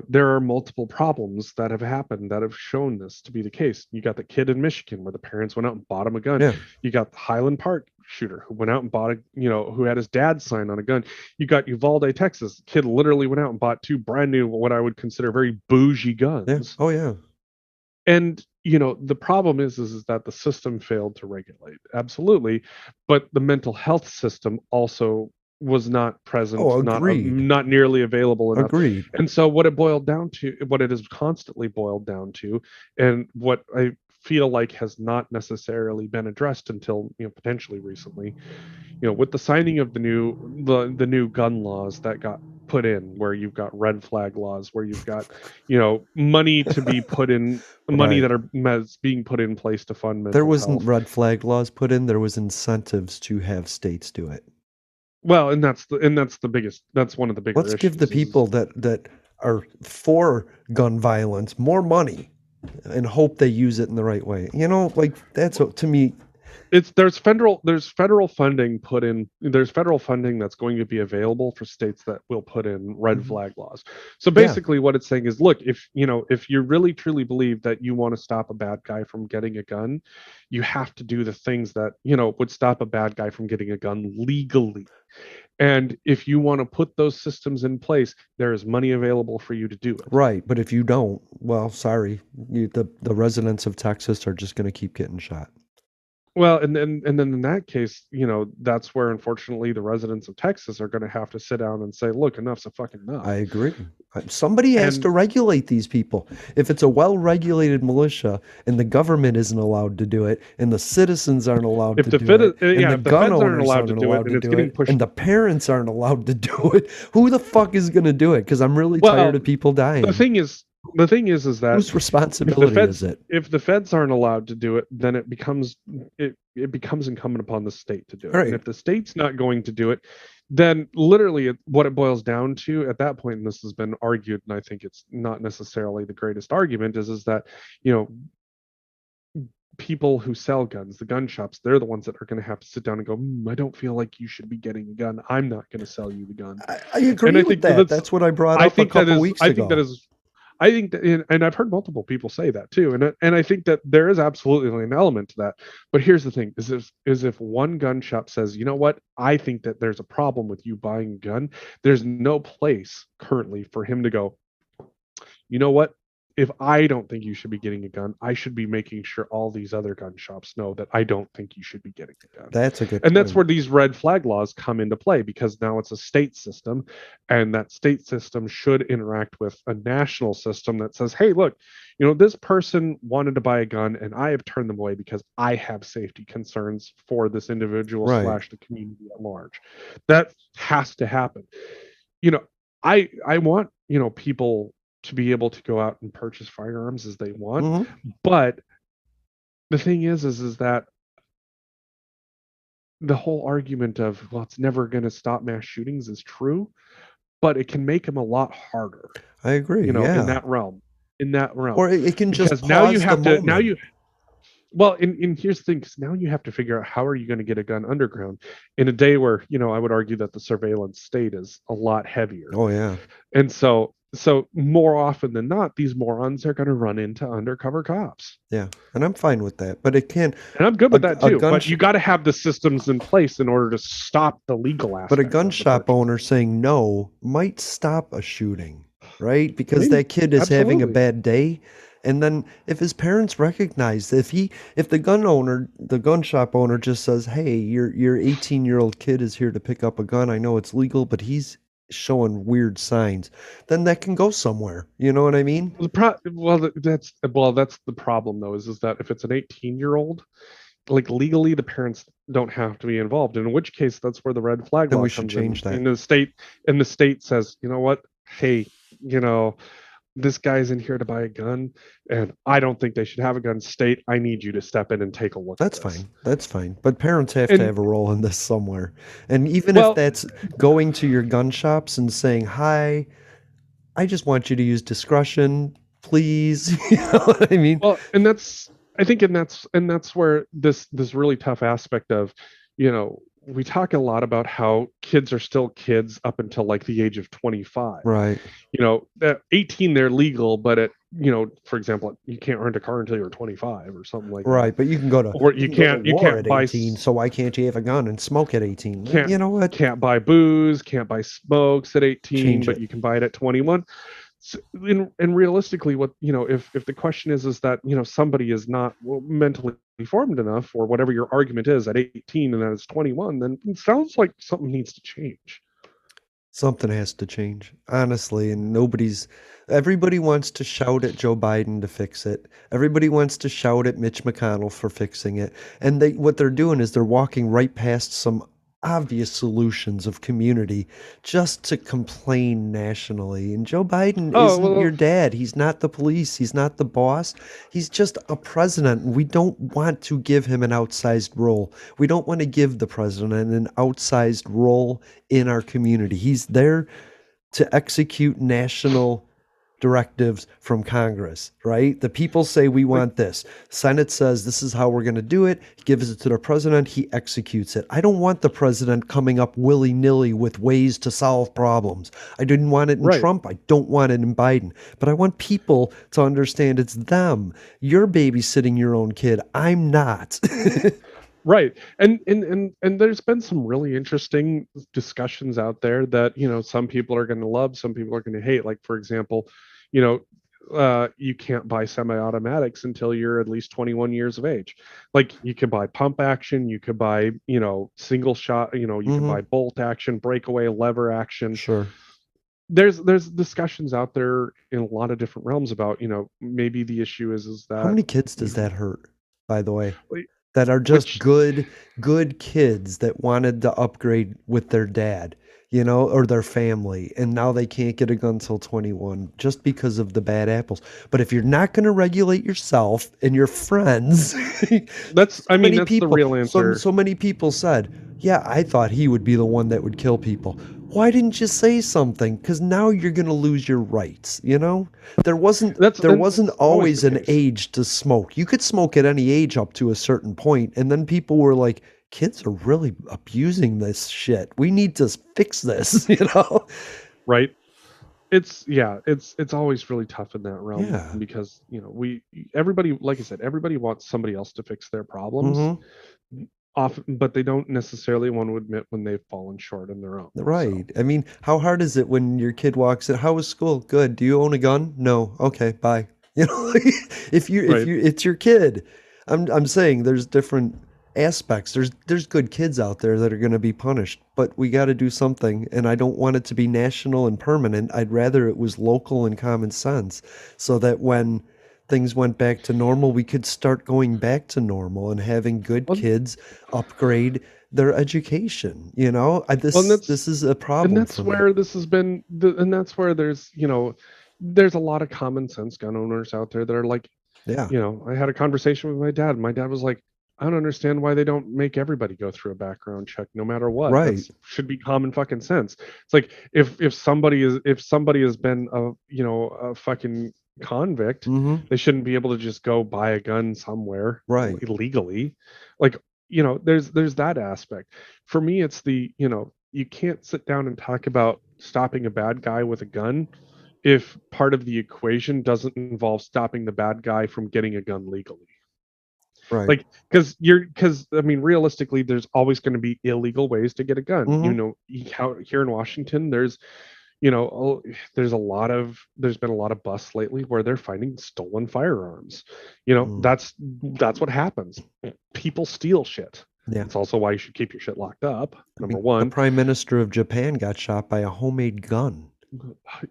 there are multiple problems that have happened that have shown this to be the case. You got the kid in Michigan where the parents went out and bought him a gun. Yeah. You got the Highland Park shooter who went out and bought who had his dad sign on a gun. You got Uvalde, Texas. The kid literally went out and bought 2 brand new, what I would consider very bougie guns. Yeah. Oh yeah. And the problem is that the system failed to regulate. Absolutely. But the mental health system also was not present, not nearly available enough. Agreed. And so what it has constantly boiled down to, and what I feel like has not necessarily been addressed until potentially recently, with the signing of the new gun laws that got put in, where you've got red flag laws, where you've got money to be put in, money that is being put in place to fund mental There wasn't health. red flag laws put in. There was incentives to have states do it. Well, and that's one of the bigger issues. Let's give the people that are for gun violence more money and hope they use it in the right way. Like, that's to me, there's federal funding put in. There's federal funding that's going to be available for states that will put in red flag laws. So basically, what it's saying is, look, if you really truly believe that you want to stop a bad guy from getting a gun, you have to do the things that would stop a bad guy from getting a gun legally. And if you want to put those systems in place, there is money available for you to do it. Right, but if you don't, well, sorry, the residents of Texas are just going to keep getting shot. Well, and then in that case, that's where unfortunately the residents of Texas are going to have to sit down and say, look, enough's a fucking enough. I agree. Somebody has to regulate these people. If it's a well-regulated militia and the government isn't allowed to do it, and the citizens aren't allowed to do it, and the gun owners aren't allowed to do it, and the parents aren't allowed to do it, who the fuck is going to do it? Because I'm really tired of people dying. The thing is that whose responsibility is it? If the feds aren't allowed to do it, then it becomes incumbent upon the state to do it. Right. And if the state's not going to do it, then literally what it boils down to at that point, and this has been argued, and I think it's not necessarily the greatest argument, is that people who sell guns, the gun shops, they're the ones that are going to have to sit down and go, I don't feel like you should be getting a gun. I'm not going to sell you the gun. I agree with that. That's what I brought up a couple weeks ago. I think that, and I've heard multiple people say that too, and I think that there is absolutely an element to that. But here's the thing: is if one gun shop says, you know what, I think that there's a problem with you buying a gun, there's no place currently for him to go, you know what? If I don't think you should be getting a gun, I should be making sure all these other gun shops know that I don't think you should be getting a gun. That's a good And that's where these red flag laws come into play, because now it's a state system, and that state system should interact with a national system that says, hey, look, this person wanted to buy a gun and I have turned them away because I have safety concerns for this individual / the community at large. That has to happen. I want, people to be able to go out and purchase firearms as they want. But the thing is that the whole argument of, well, it's never going to stop mass shootings is true, but it can make them a lot harder. I agree. in that realm. Or it can just because now you have to, well, and here's the thing, because now you have to figure out how are you going to get a gun underground in a day where, I would argue that the surveillance state is a lot heavier. Oh, yeah. And so more often than not, these morons are going to run into undercover cops. Yeah, and I'm fine with that. But it can, and I'm good with that too. But you got to have the systems in place in order to stop the legal aspect. But a gun shop owner saying no might stop a shooting, right? Because that kid is having a bad day. And then if his parents recognize, if the gun shop owner just says, hey, your 18-year-old kid is here to pick up a gun. I know it's legal, but he's showing weird signs, then that can go somewhere. You know what I mean? That's the problem though, is that if it's an 18-year-old, like legally the parents don't have to be involved, in which case that's where the red flag law comes in. Then we should change that. And the state says, you know what, hey, this guy's in here to buy a gun and I don't think they should have a gun. State, I need you to step in and take a look. That's fine. But parents have to have a role in this somewhere. And even if that's going to your gun shops and saying, hi, I just want you to use discretion, please. You know what I mean? Well, and that's where this really tough aspect of, we talk a lot about how kids are still kids up until like the age of 25. Right. At 18 they're legal, but at for example, you can't rent a car until you're 25 or something like that. Right, but you can go to or you can't buy 18. So why can't you have a gun and smoke at 18? You know what? Can't buy booze, can't buy smokes at 18, but you can buy it at 21. So, and realistically, what if the question is that somebody is not mentally formed enough, or whatever your argument is, at 18 and that is 21, then it sounds like something needs to change. Something has to change, honestly, and everybody wants to shout at Joe Biden to fix it. Everybody wants to shout at Mitch McConnell for fixing it. And what they're doing is they're walking right past some obvious solutions of community just to complain nationally. And Joe Biden isn't your dad. He's not the police. He's not the boss. He's just a president. We don't want to give him an outsized role. We don't want to give the president an outsized role in our community. He's there to execute national directives from Congress, right? The people say we want this. Senate says this is how we're going to do it. He gives it to the president. He executes it. I don't want the president coming up willy-nilly with ways to solve problems. I didn't want it in Trump. I don't want it in Biden. But I want people to understand it's them. You're babysitting your own kid. I'm not. Right. And there's been some really interesting discussions out there that, some people are going to love, some people are going to hate. Like, for example, you can't buy semi-automatics until you're at least 21 years of age. Like, you could buy pump action, you could buy, single shot, you can buy bolt action, breakaway, lever action. Sure. There's discussions out there in a lot of different realms about, maybe the issue is that how many kids does that hurt, by the way? That are just good kids that wanted to upgrade with their dad, or their family, and now they can't get a gun till 21 just because of the bad apples. But if you're not going to regulate yourself and your friends, that's the real answer. So many people said, yeah, I thought he would be the one that would kill people. Why didn't you say something? Because now you're going to lose your rights. There wasn't always an age to smoke. You could smoke at any age up to a certain point, and then people were like, kids are really abusing this shit. We need to fix this. Right. It's always really tough in that realm because everybody, like I said, everybody wants somebody else to fix their problems. Often, but they don't necessarily want to admit when they've fallen short in their own. Right. So. I mean, how hard is it when your kid walks in? How was school? Good. Do you own a gun? No. Okay. Bye. If it's your kid. I'm saying there's different aspects. There's good kids out there that are going to be punished, but we got to do something. And I don't want it to be national and permanent. I'd rather it was local and common sense, so that when things went back to normal, we could start going back to normal and having good kids upgrade their education. This is a problem. And that's where this has been, and that's where there's a lot of common sense gun owners out there that are like, I had a conversation with my dad. My dad was like, I don't understand why they don't make everybody go through a background check no matter what. Right. That should be common fucking sense. It's like if somebody has been a fucking convict, they shouldn't be able to just go buy a gun somewhere illegally. Like, there's that aspect. For me, it's you can't sit down and talk about stopping a bad guy with a gun if part of the equation doesn't involve stopping the bad guy from getting a gun legally. Right. Like, because realistically, there's always going to be illegal ways to get a gun. Here in Washington, there's been a lot of busts lately where they're finding stolen firearms. That's what happens. People steal shit. Yeah. It's also why you should keep your shit locked up. Number one. The Prime Minister of Japan got shot by a homemade gun.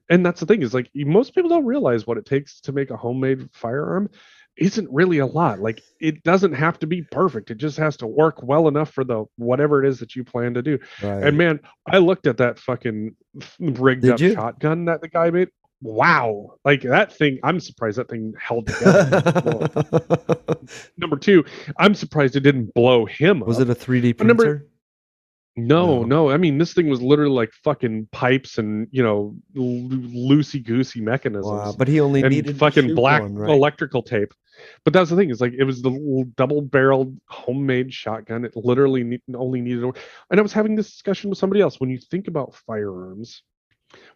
And that's the thing, is like, most people don't realize what it takes to make a homemade firearm isn't really a lot. Like, it doesn't have to be perfect. It just has to work well enough for the whatever it is that you plan to do. Right. And man, I looked at that fucking rigged up shotgun that the guy made. Wow. Like, that thing, I'm surprised that thing held together. Number two, I'm surprised it didn't blow him up. Was it a 3D printer? No. I mean, this thing was literally like fucking pipes and loosey goosey mechanisms. Wow, but he only needed fucking black electrical tape. But that's the thing, is like, it was the double-barreled homemade shotgun. It literally only needed. And I was having this discussion with somebody else. When you think about firearms,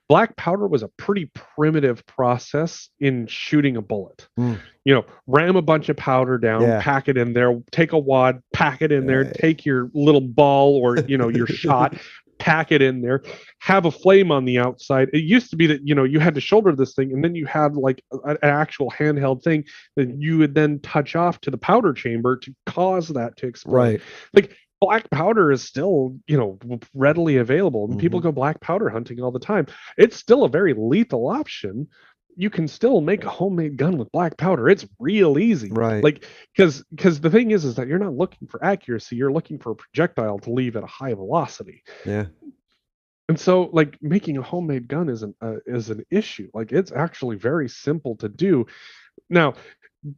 black powder was a pretty primitive process in shooting a bullet. Ram a bunch of powder down, pack it in there, take a wad, pack it in there, take your little ball or, your shot, pack it in there, have a flame on the outside. It used to be that, you had to shoulder this thing, and then you had like an actual handheld thing that you would then touch off to the powder chamber to cause that to explode. Right. Like, black powder is still, readily available, and people go black powder hunting all the time. It's still a very lethal option. You can still make a homemade gun with black powder. It's real easy. Right. Like, because the thing is that you're not looking for accuracy. You're looking for a projectile to leave at a high velocity. Yeah. And so, like, making a homemade gun is an issue. Like, it's actually very simple to do. Now,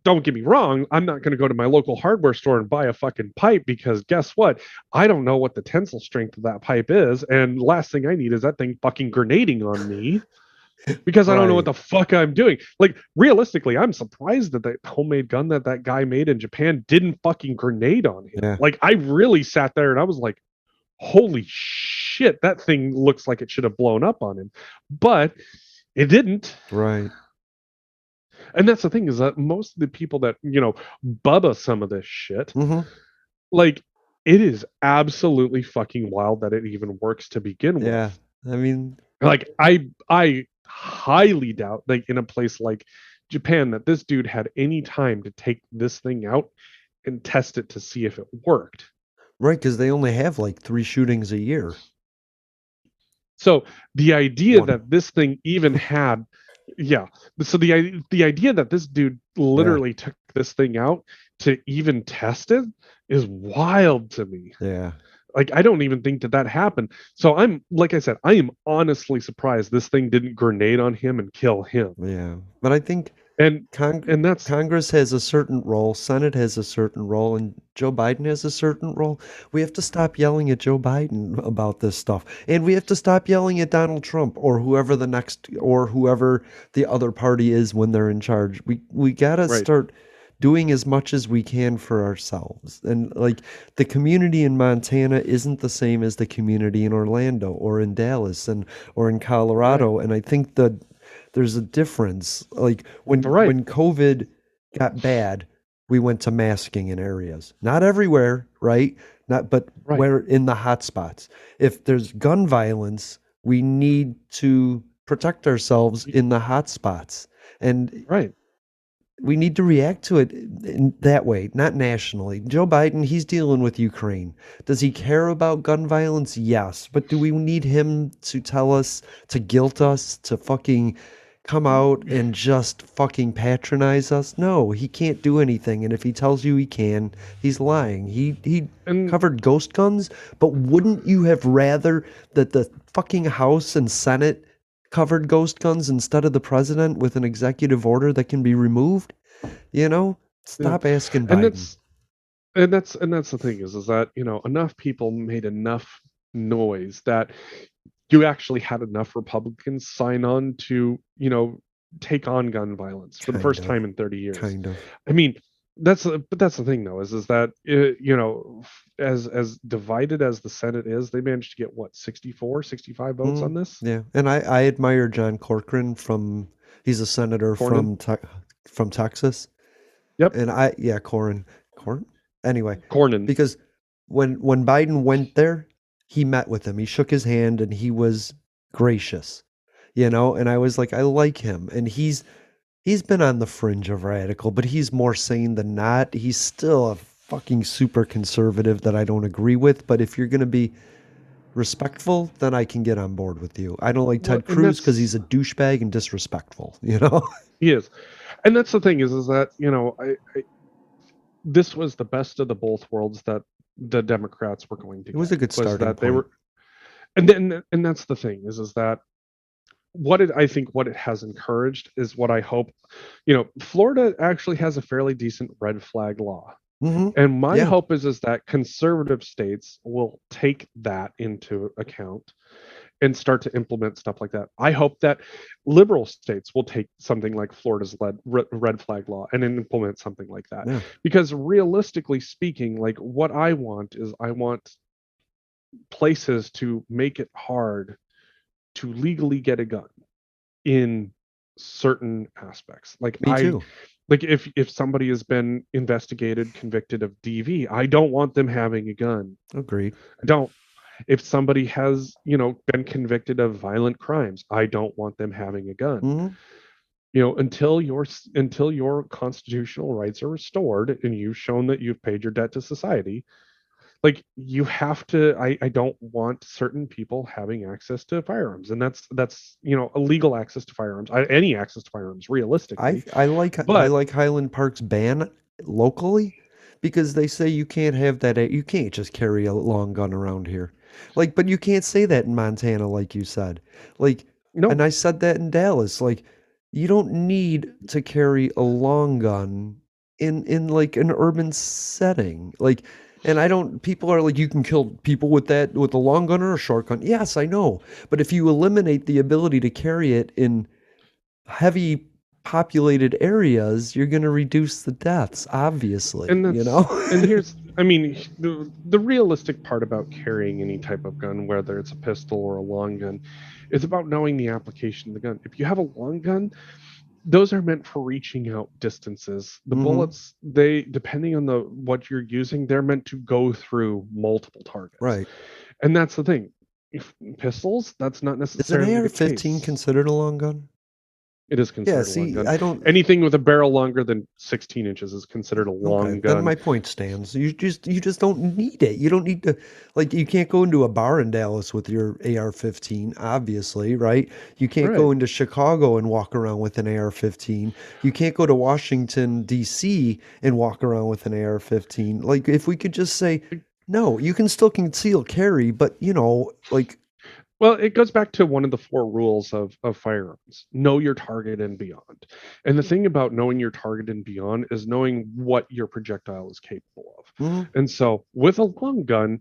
don't get me wrong, I'm not going to go to my local hardware store and buy a fucking pipe, because guess what? I don't know what the tensile strength of that pipe is, and the last thing I need is that thing fucking grenading on me. because I don't know what Right. the fuck I'm doing. Like, realistically, I'm surprised that homemade gun that guy made in Japan didn't fucking grenade on him. Yeah. Like, I really sat there and I was like, holy shit, that thing looks like it should have blown up on him. But it didn't. Right. And that's the thing, is that most of the people that, bubba some of this shit, Mm-hmm. like, it is absolutely fucking wild that it even works to begin Yeah. with. I mean, Like, I highly doubt, like, in a place like Japan, that this dude had any time to take this thing out and test it to see if it worked. right, because they only have like 3 shootings a year. So the idea One. that this thing even had, yeah. So the idea that this dude literally took this thing out to even test it is wild to me. Yeah. Like, I don't even think that happened. So I'm, like I said, I am honestly surprised this thing didn't grenade on him and kill him. Yeah. But I think And that's Congress has a certain role, Senate has a certain role, and Joe Biden has a certain role. We have to stop yelling at Joe Biden about this stuff. And we have to stop yelling at Donald Trump or whoever the other party is when they're in charge. We got to start doing as much as we can for ourselves. And like, the community in Montana isn't the same as the community in Orlando or in Dallas or in Colorado. And I think that there's a difference. Like, when COVID got bad, we went to masking in areas. Not everywhere, right? But where in the hot spots. If there's gun violence, we need to protect ourselves in the hot spots. And we need to react to it in that way, not nationally. Joe Biden, he's dealing with Ukraine. Does he care about gun violence? Yes. But do we need him to tell us, to guilt us, to fucking come out and just fucking patronize us? No, he can't do anything. And if he tells you he can, he's lying. He covered ghost guns, but wouldn't you have rather that the fucking House and Senate covered ghost guns instead of the president with an executive order that can be removed? Stop asking Biden. And that's the thing is that, enough people made enough noise that you actually had enough Republicans sign on to, take on gun violence for the first time in 30 years. Kind of. I mean, that's the thing though, is that, as divided as the Senate is, they managed to get 65 votes on this. Yeah. And I admire John Corcoran he's a senator from Texas. Yep. And Cornyn. Anyway. Cornyn. Because when Biden went there, he met with him. He shook his hand and he was gracious. And I was like, I like him. And he's been on the fringe of radical, but he's more sane than not. He's still a fucking super conservative that I don't agree with. But if you're going to be respectful, then I can get on board with you. I don't like Ted Cruz because he's a douchebag and disrespectful, He is. And that's the thing is that, I this was the best of the both worlds that the Democrats were going to get. It was a good starting point. They were, and that's the thing is that what it has encouraged is what I hope, Florida actually has a fairly decent red flag law. Mm-hmm. And my hope is that conservative states will take that into account and start to implement stuff like that. I hope that liberal states will take something like Florida's red flag law and implement something like that. Yeah. Because realistically speaking, like, what I want places to make it hard to legally get a gun in certain aspects. Like, Me too. Like, if somebody has been investigated, convicted of DV, I don't want them having a gun. Agreed. I don't. If somebody has, been convicted of violent crimes, I don't want them having a gun. Mm-hmm. Until your constitutional rights are restored and you've shown that you've paid your debt to society, like, you have to. I don't want certain people having access to firearms, and that's illegal access to firearms. Any access to firearms, realistically. I like Highland Park's ban locally, because they say you can't have that. You can't just carry a long gun around here. Like, but you can't say that in Montana, like you said. Like, no. And I said that in Dallas. Like, you don't need to carry a long gun in like an urban setting. Like, And I don't, people are like, you can kill people with that, with a long gun or a short gun. Yes, I know. But if you eliminate the ability to carry it in heavy populated areas, you're going to reduce the deaths, obviously, And you know? and here's, I mean, the realistic part about carrying any type of gun, whether it's a pistol or a long gun, is about knowing the application of the gun. If you have a long gun, those are meant for reaching out distances. The bullets, they, depending on what you're using, they're meant to go through multiple targets. Right. And that's the thing. If pistols, that's not Is an necessarily the AR-15 case. considered a long gun? It is considered Yeah, a long see, gun. I don't. Anything with a barrel longer than 16 inches is considered a long Okay, gun. then my point stands. You just don't need it. You don't need to, like, you can't go into a bar in Dallas with your AR-15, obviously, right? You can't go Right. into Chicago and walk around with an AR-15. You can't go to Washington, D.C. and walk around with an AR-15. Like, if we could just say, no, you can still conceal carry, but, you know, like, Well, it goes back to one of the 4 rules of firearms: know your target and beyond. And the thing about knowing your target and beyond is knowing what your projectile is capable of. mhm, And so with a long gun,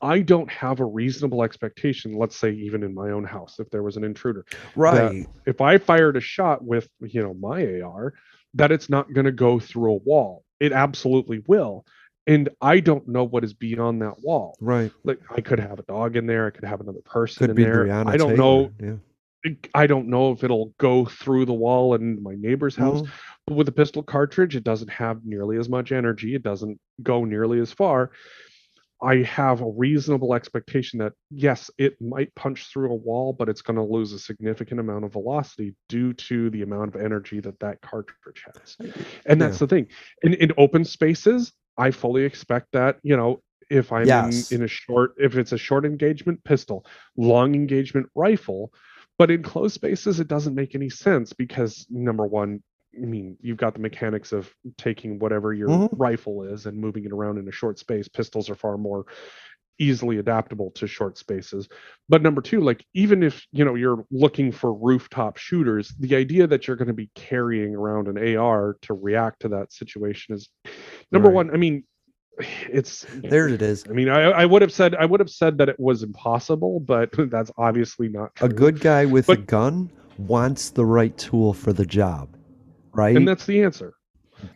I don't have a reasonable expectation, let's say even in my own house, if there was an intruder, that right. if I fired a shot with, my AR, that it's not going to go through a wall. It absolutely will. And I don't know what is beyond that wall. Right. Like, I could have a dog in there, I could have another person Could in be there. Breonna I don't Taylor. know. Yeah. I don't know if it'll go through the wall in my neighbor's house. Mhm. But with a pistol cartridge, it doesn't have nearly as much energy. It doesn't go nearly as far. I have a reasonable expectation that, yes, it might punch through a wall, but it's going to lose a significant amount of velocity due to the amount of energy that cartridge has. And Yeah. that's the thing. In open spaces, I fully expect that, if I'm Yes. if it's a short engagement pistol, long engagement rifle. But in closed spaces, it doesn't make any sense because, number one, I mean, you've got the mechanics of taking whatever your Mhm. rifle is and moving it around in a short space. Pistols are far more easily adaptable to short spaces. But number two, like, even if, you're looking for rooftop shooters, the idea that you're going to be carrying around an AR to react to that situation is, number Right. one, I mean, it's, There it is. I mean, I would have said that it was impossible, but that's obviously not true. A good guy with a But gun wants the right tool for the job, and right? that's the answer.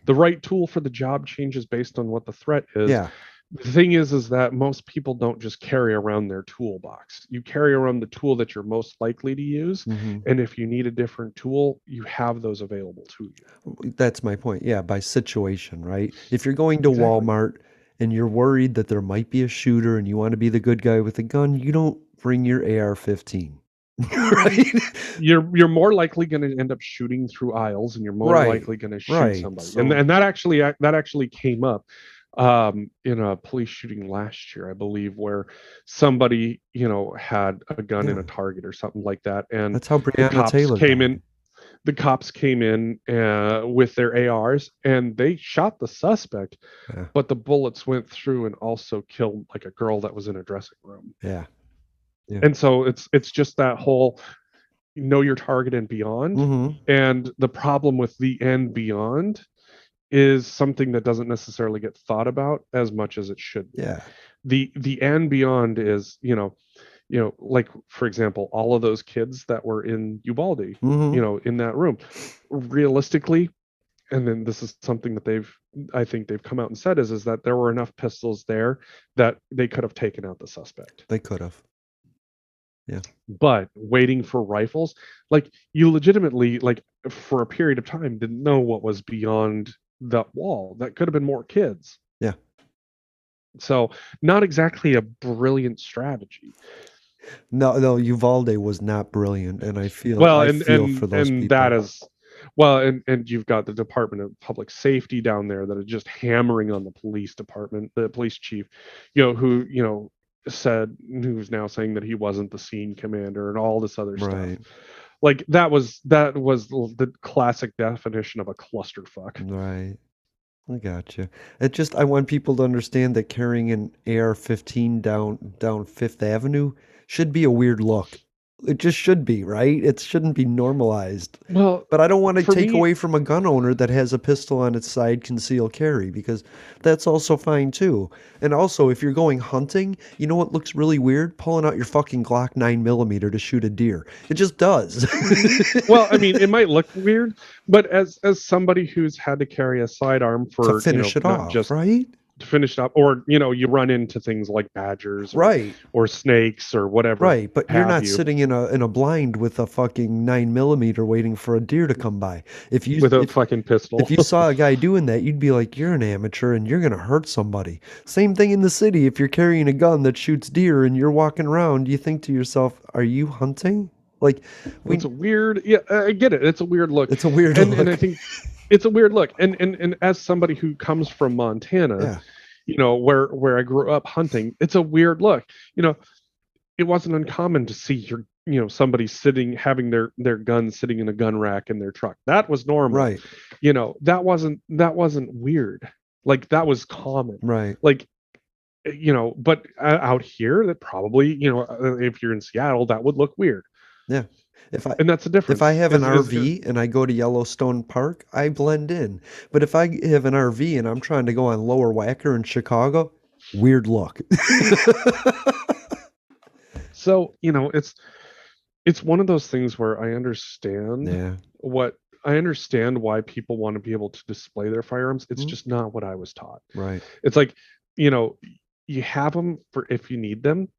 The right tool for the job changes based on what the threat is. Yeah. The thing is that most people don't just carry around their toolbox. You carry around the tool that you're most likely to use, Mhm. and if you need a different tool, you have those available to you. That's my point. Yeah, by situation, right? If you're going to Exactly. Walmart and you're worried that there might be a shooter and you want to be the good guy with a gun, you don't bring your AR-15. Right? You're more likely going to end up shooting through aisles, and you're more Right. likely going to shoot Right. somebody. So And that actually came up in a police shooting last year, I believe, where somebody, had a gun in yeah, a Target or something like that, and that's how the Breonna cops Taylor came died. in. The cops came in with their ARs, and they shot the suspect, Yeah. but the bullets went through and also killed, like, a girl that was in a dressing room. Yeah. Yeah. And so it's just that whole know your target and beyond. Mhm. And the problem with the and beyond is something that doesn't necessarily get thought about as much as it should be. Yeah. The and beyond is, like, for example, all of those kids that were in Uvalde, Mhm. in that room, realistically, and then this is something that I think they've come out and said is that there were enough pistols there that they could have taken out the suspect. They could have. Yeah. But waiting for rifles, like, you legitimately, like, for a period of time, didn't know what was beyond that wall. That could have been more kids. Yeah. So not exactly a brilliant strategy. No, Uvalde was not brilliant, and I feel Well, for those and people. that is, well, and you've got the Department of Public Safety down there that are just hammering on the police department, the police chief, who, who's now saying that he wasn't the scene commander and all this other Right. stuff. Like, that was the classic definition of a clusterfuck. Right. I gotcha. I want people to understand that carrying an AR-15 down Fifth Avenue should be a weird look. It just should be, right? It shouldn't be normalized. Well, but I don't want to take me, away from a gun owner that has a pistol on its side, concealed carry, because that's also fine too. And also, if you're going hunting, you know what looks really weird? Pulling out your fucking Glock 9mm to shoot a deer. It just does. Well, I mean, it might look weird, but as somebody who's had to carry a sidearm for to finish it off, just right? To finish it up, or you run into things like badgers, or snakes, or whatever, right? But you're not sitting in a blind with a fucking 9mm waiting for a deer to come by. If you with a fucking pistol, if you saw a guy doing that, you'd be like, "You're an amateur, and you're gonna hurt somebody." Same thing in the city. If you're carrying a gun that shoots deer and you're walking around, you think to yourself, "Are you hunting?" Like, it's a weird. Yeah, I get it. It's a weird look. It's a weird look. And I think it's a weird look. And as somebody who comes from Montana, where I grew up hunting, it's a weird look. It wasn't uncommon to see somebody having their gun sitting in a gun rack in their truck. That was normal. Right. That wasn't weird. Like, that was common. Right. Like, but out here, that probably, if you're in Seattle, that would look weird. Yeah. And that's the difference. If I have an RV and I go to Yellowstone Park, I blend in. But if I have an RV and I'm trying to go on Lower Wacker in Chicago, weird look. So, it's one of those things where I understand why people want to be able to display their firearms. It's just not what I was taught. Right. It's like, you have them for if you need them.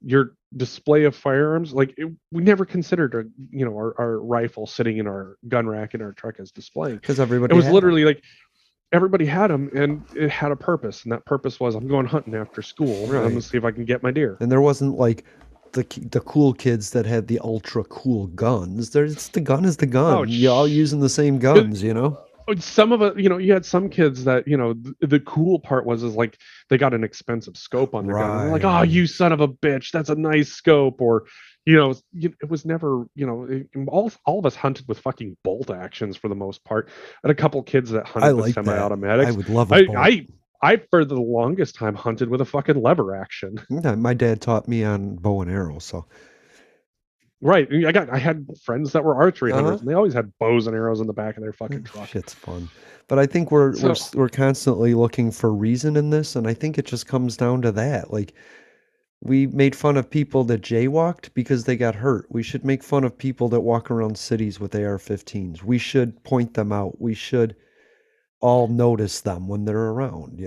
Your display of firearms, we never considered our rifle sitting in our gun rack in our truck as displaying, because everybody it was literally them. Like everybody had them, and it had a purpose, and that purpose was, I'm going hunting after school, right. I'm gonna see if I can get my deer. And there wasn't like the cool kids that had the ultra cool guns. The gun is the gun. Oh, you're all using the same guns, Some of it, you had some kids that, the cool part was like they got an expensive scope on their gun. They're like, "Oh, you son of a bitch, that's a nice scope." Or, it was never, all of us hunted with fucking bolt actions for the most part. I had a couple kids that hunted with semi-automatics. I would love a bolt. I for the longest time hunted with a fucking lever action. My dad taught me on bow and arrow, so. Right. I had friends that were archery hunters, and they always had bows and arrows in the back of their fucking truck. Shit's fun. But I think we're constantly looking for reason in this, and I think it just comes down to that. Like, we made fun of people that jaywalked because they got hurt. We should make fun of people that walk around cities with AR-15s. We should point them out. We should all notice them when they're around,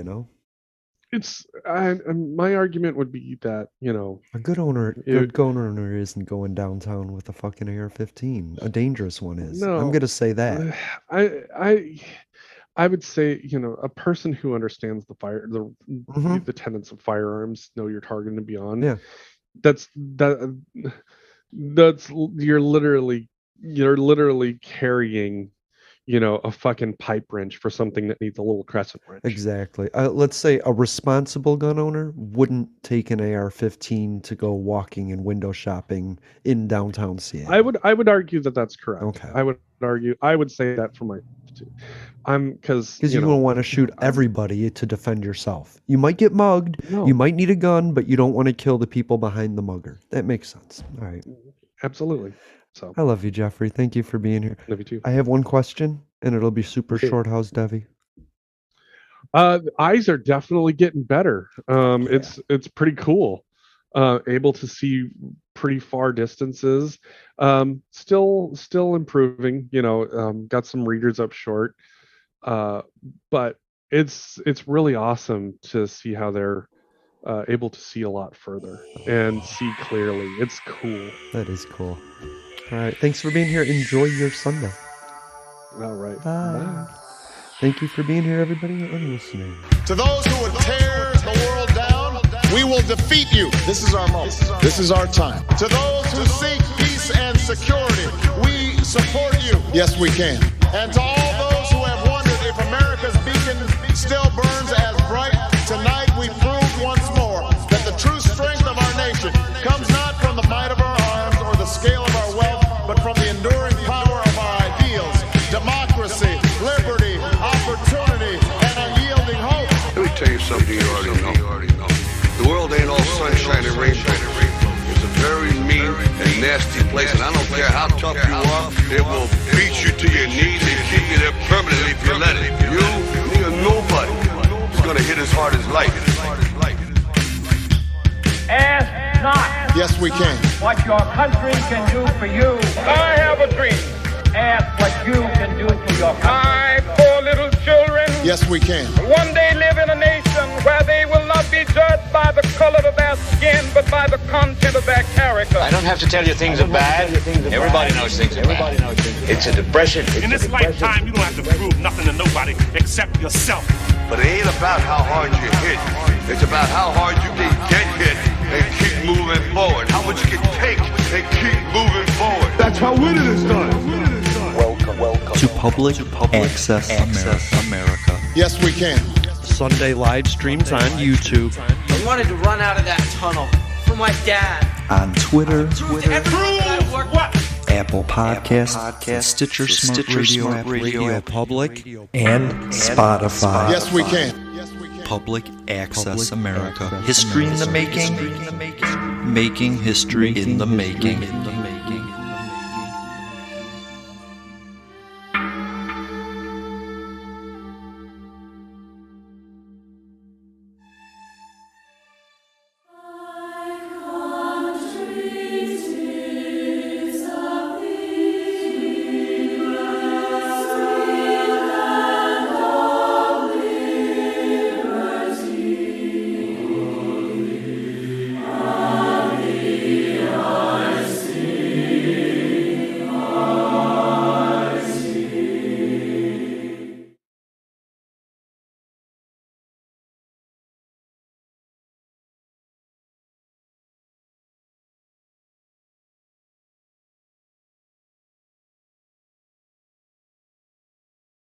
my argument would be that, a good gun owner isn't going downtown with a fucking AR-15. A dangerous one is. No, I'm gonna say that. I would say, a person who understands the tenets of firearms, know your target and beyond. Yeah, that's you're literally carrying, a fucking pipe wrench for something that needs a little crescent wrench. Exactly. Let's say a responsible gun owner wouldn't take an AR-15 to go walking and window shopping in downtown Seattle. I would argue that that's correct. Okay. I would say that for my too. Because you don't want to shoot everybody to defend yourself. You might get mugged. No. You might need a gun, but you don't want to kill the people behind the mugger. That makes sense. All right. Absolutely. So I love you, Jeffrey. Thank you for being here. Love you too. I have one question, and it'll be super short. How's Devi? The eyes are definitely getting better. It's pretty cool. Able to see pretty far distances. Still improving. Got some readers up short. But it's really awesome to see how they're able to see a lot further and see clearly. It's cool. That is cool. All right. Thanks for being here. Enjoy your Sunday. All right. Bye. Thank you for being here, everybody, and listening. To those who would tear the world down, we will defeat you. This is our moment. This is our time. To those who seek peace and security, we support you. Yes, we can. And to all those who have wondered if America's beacon still burns as bright, tonight we proved once more that the true strength of our nation comes not from the might of our arms or the scale of our wealth, but from the enduring power of our ideals, democracy, liberty, opportunity, and unyielding hope. Let me tell you something you already know. The world ain't all sunshine and rainbow. It's a very mean mean and nasty place, and I don't care how tough you are, it will beat you to your knees and keep you there permanently if you let it. You, nigga, nobody is gonna hit as hard as life. Ask not. Yes, we can. What your country can do for you. I have a dream. Ask what you can do for your country. My poor little children. Yes, we can. One day live in a nation where they will not be judged by the color of their skin, but by the content of their character. I don't have to tell you things are bad. Everybody knows things are bad. It's a depression. In this lifetime, you don't have to prove nothing to nobody except yourself. But it ain't about how hard you hit. It's about how hard you can get hit and keep moving forward. How much you can take and keep moving forward. That's how winning is done. Welcome to Public Access America. Yes, we can. Sunday live streams on YouTube. I wanted to run out of that tunnel for my dad. On Twitter, What? Apple Podcasts, Stitcher Smart Radio Public, and Spotify. Yes, we can. Public Access America. History in the making. Making history in the making.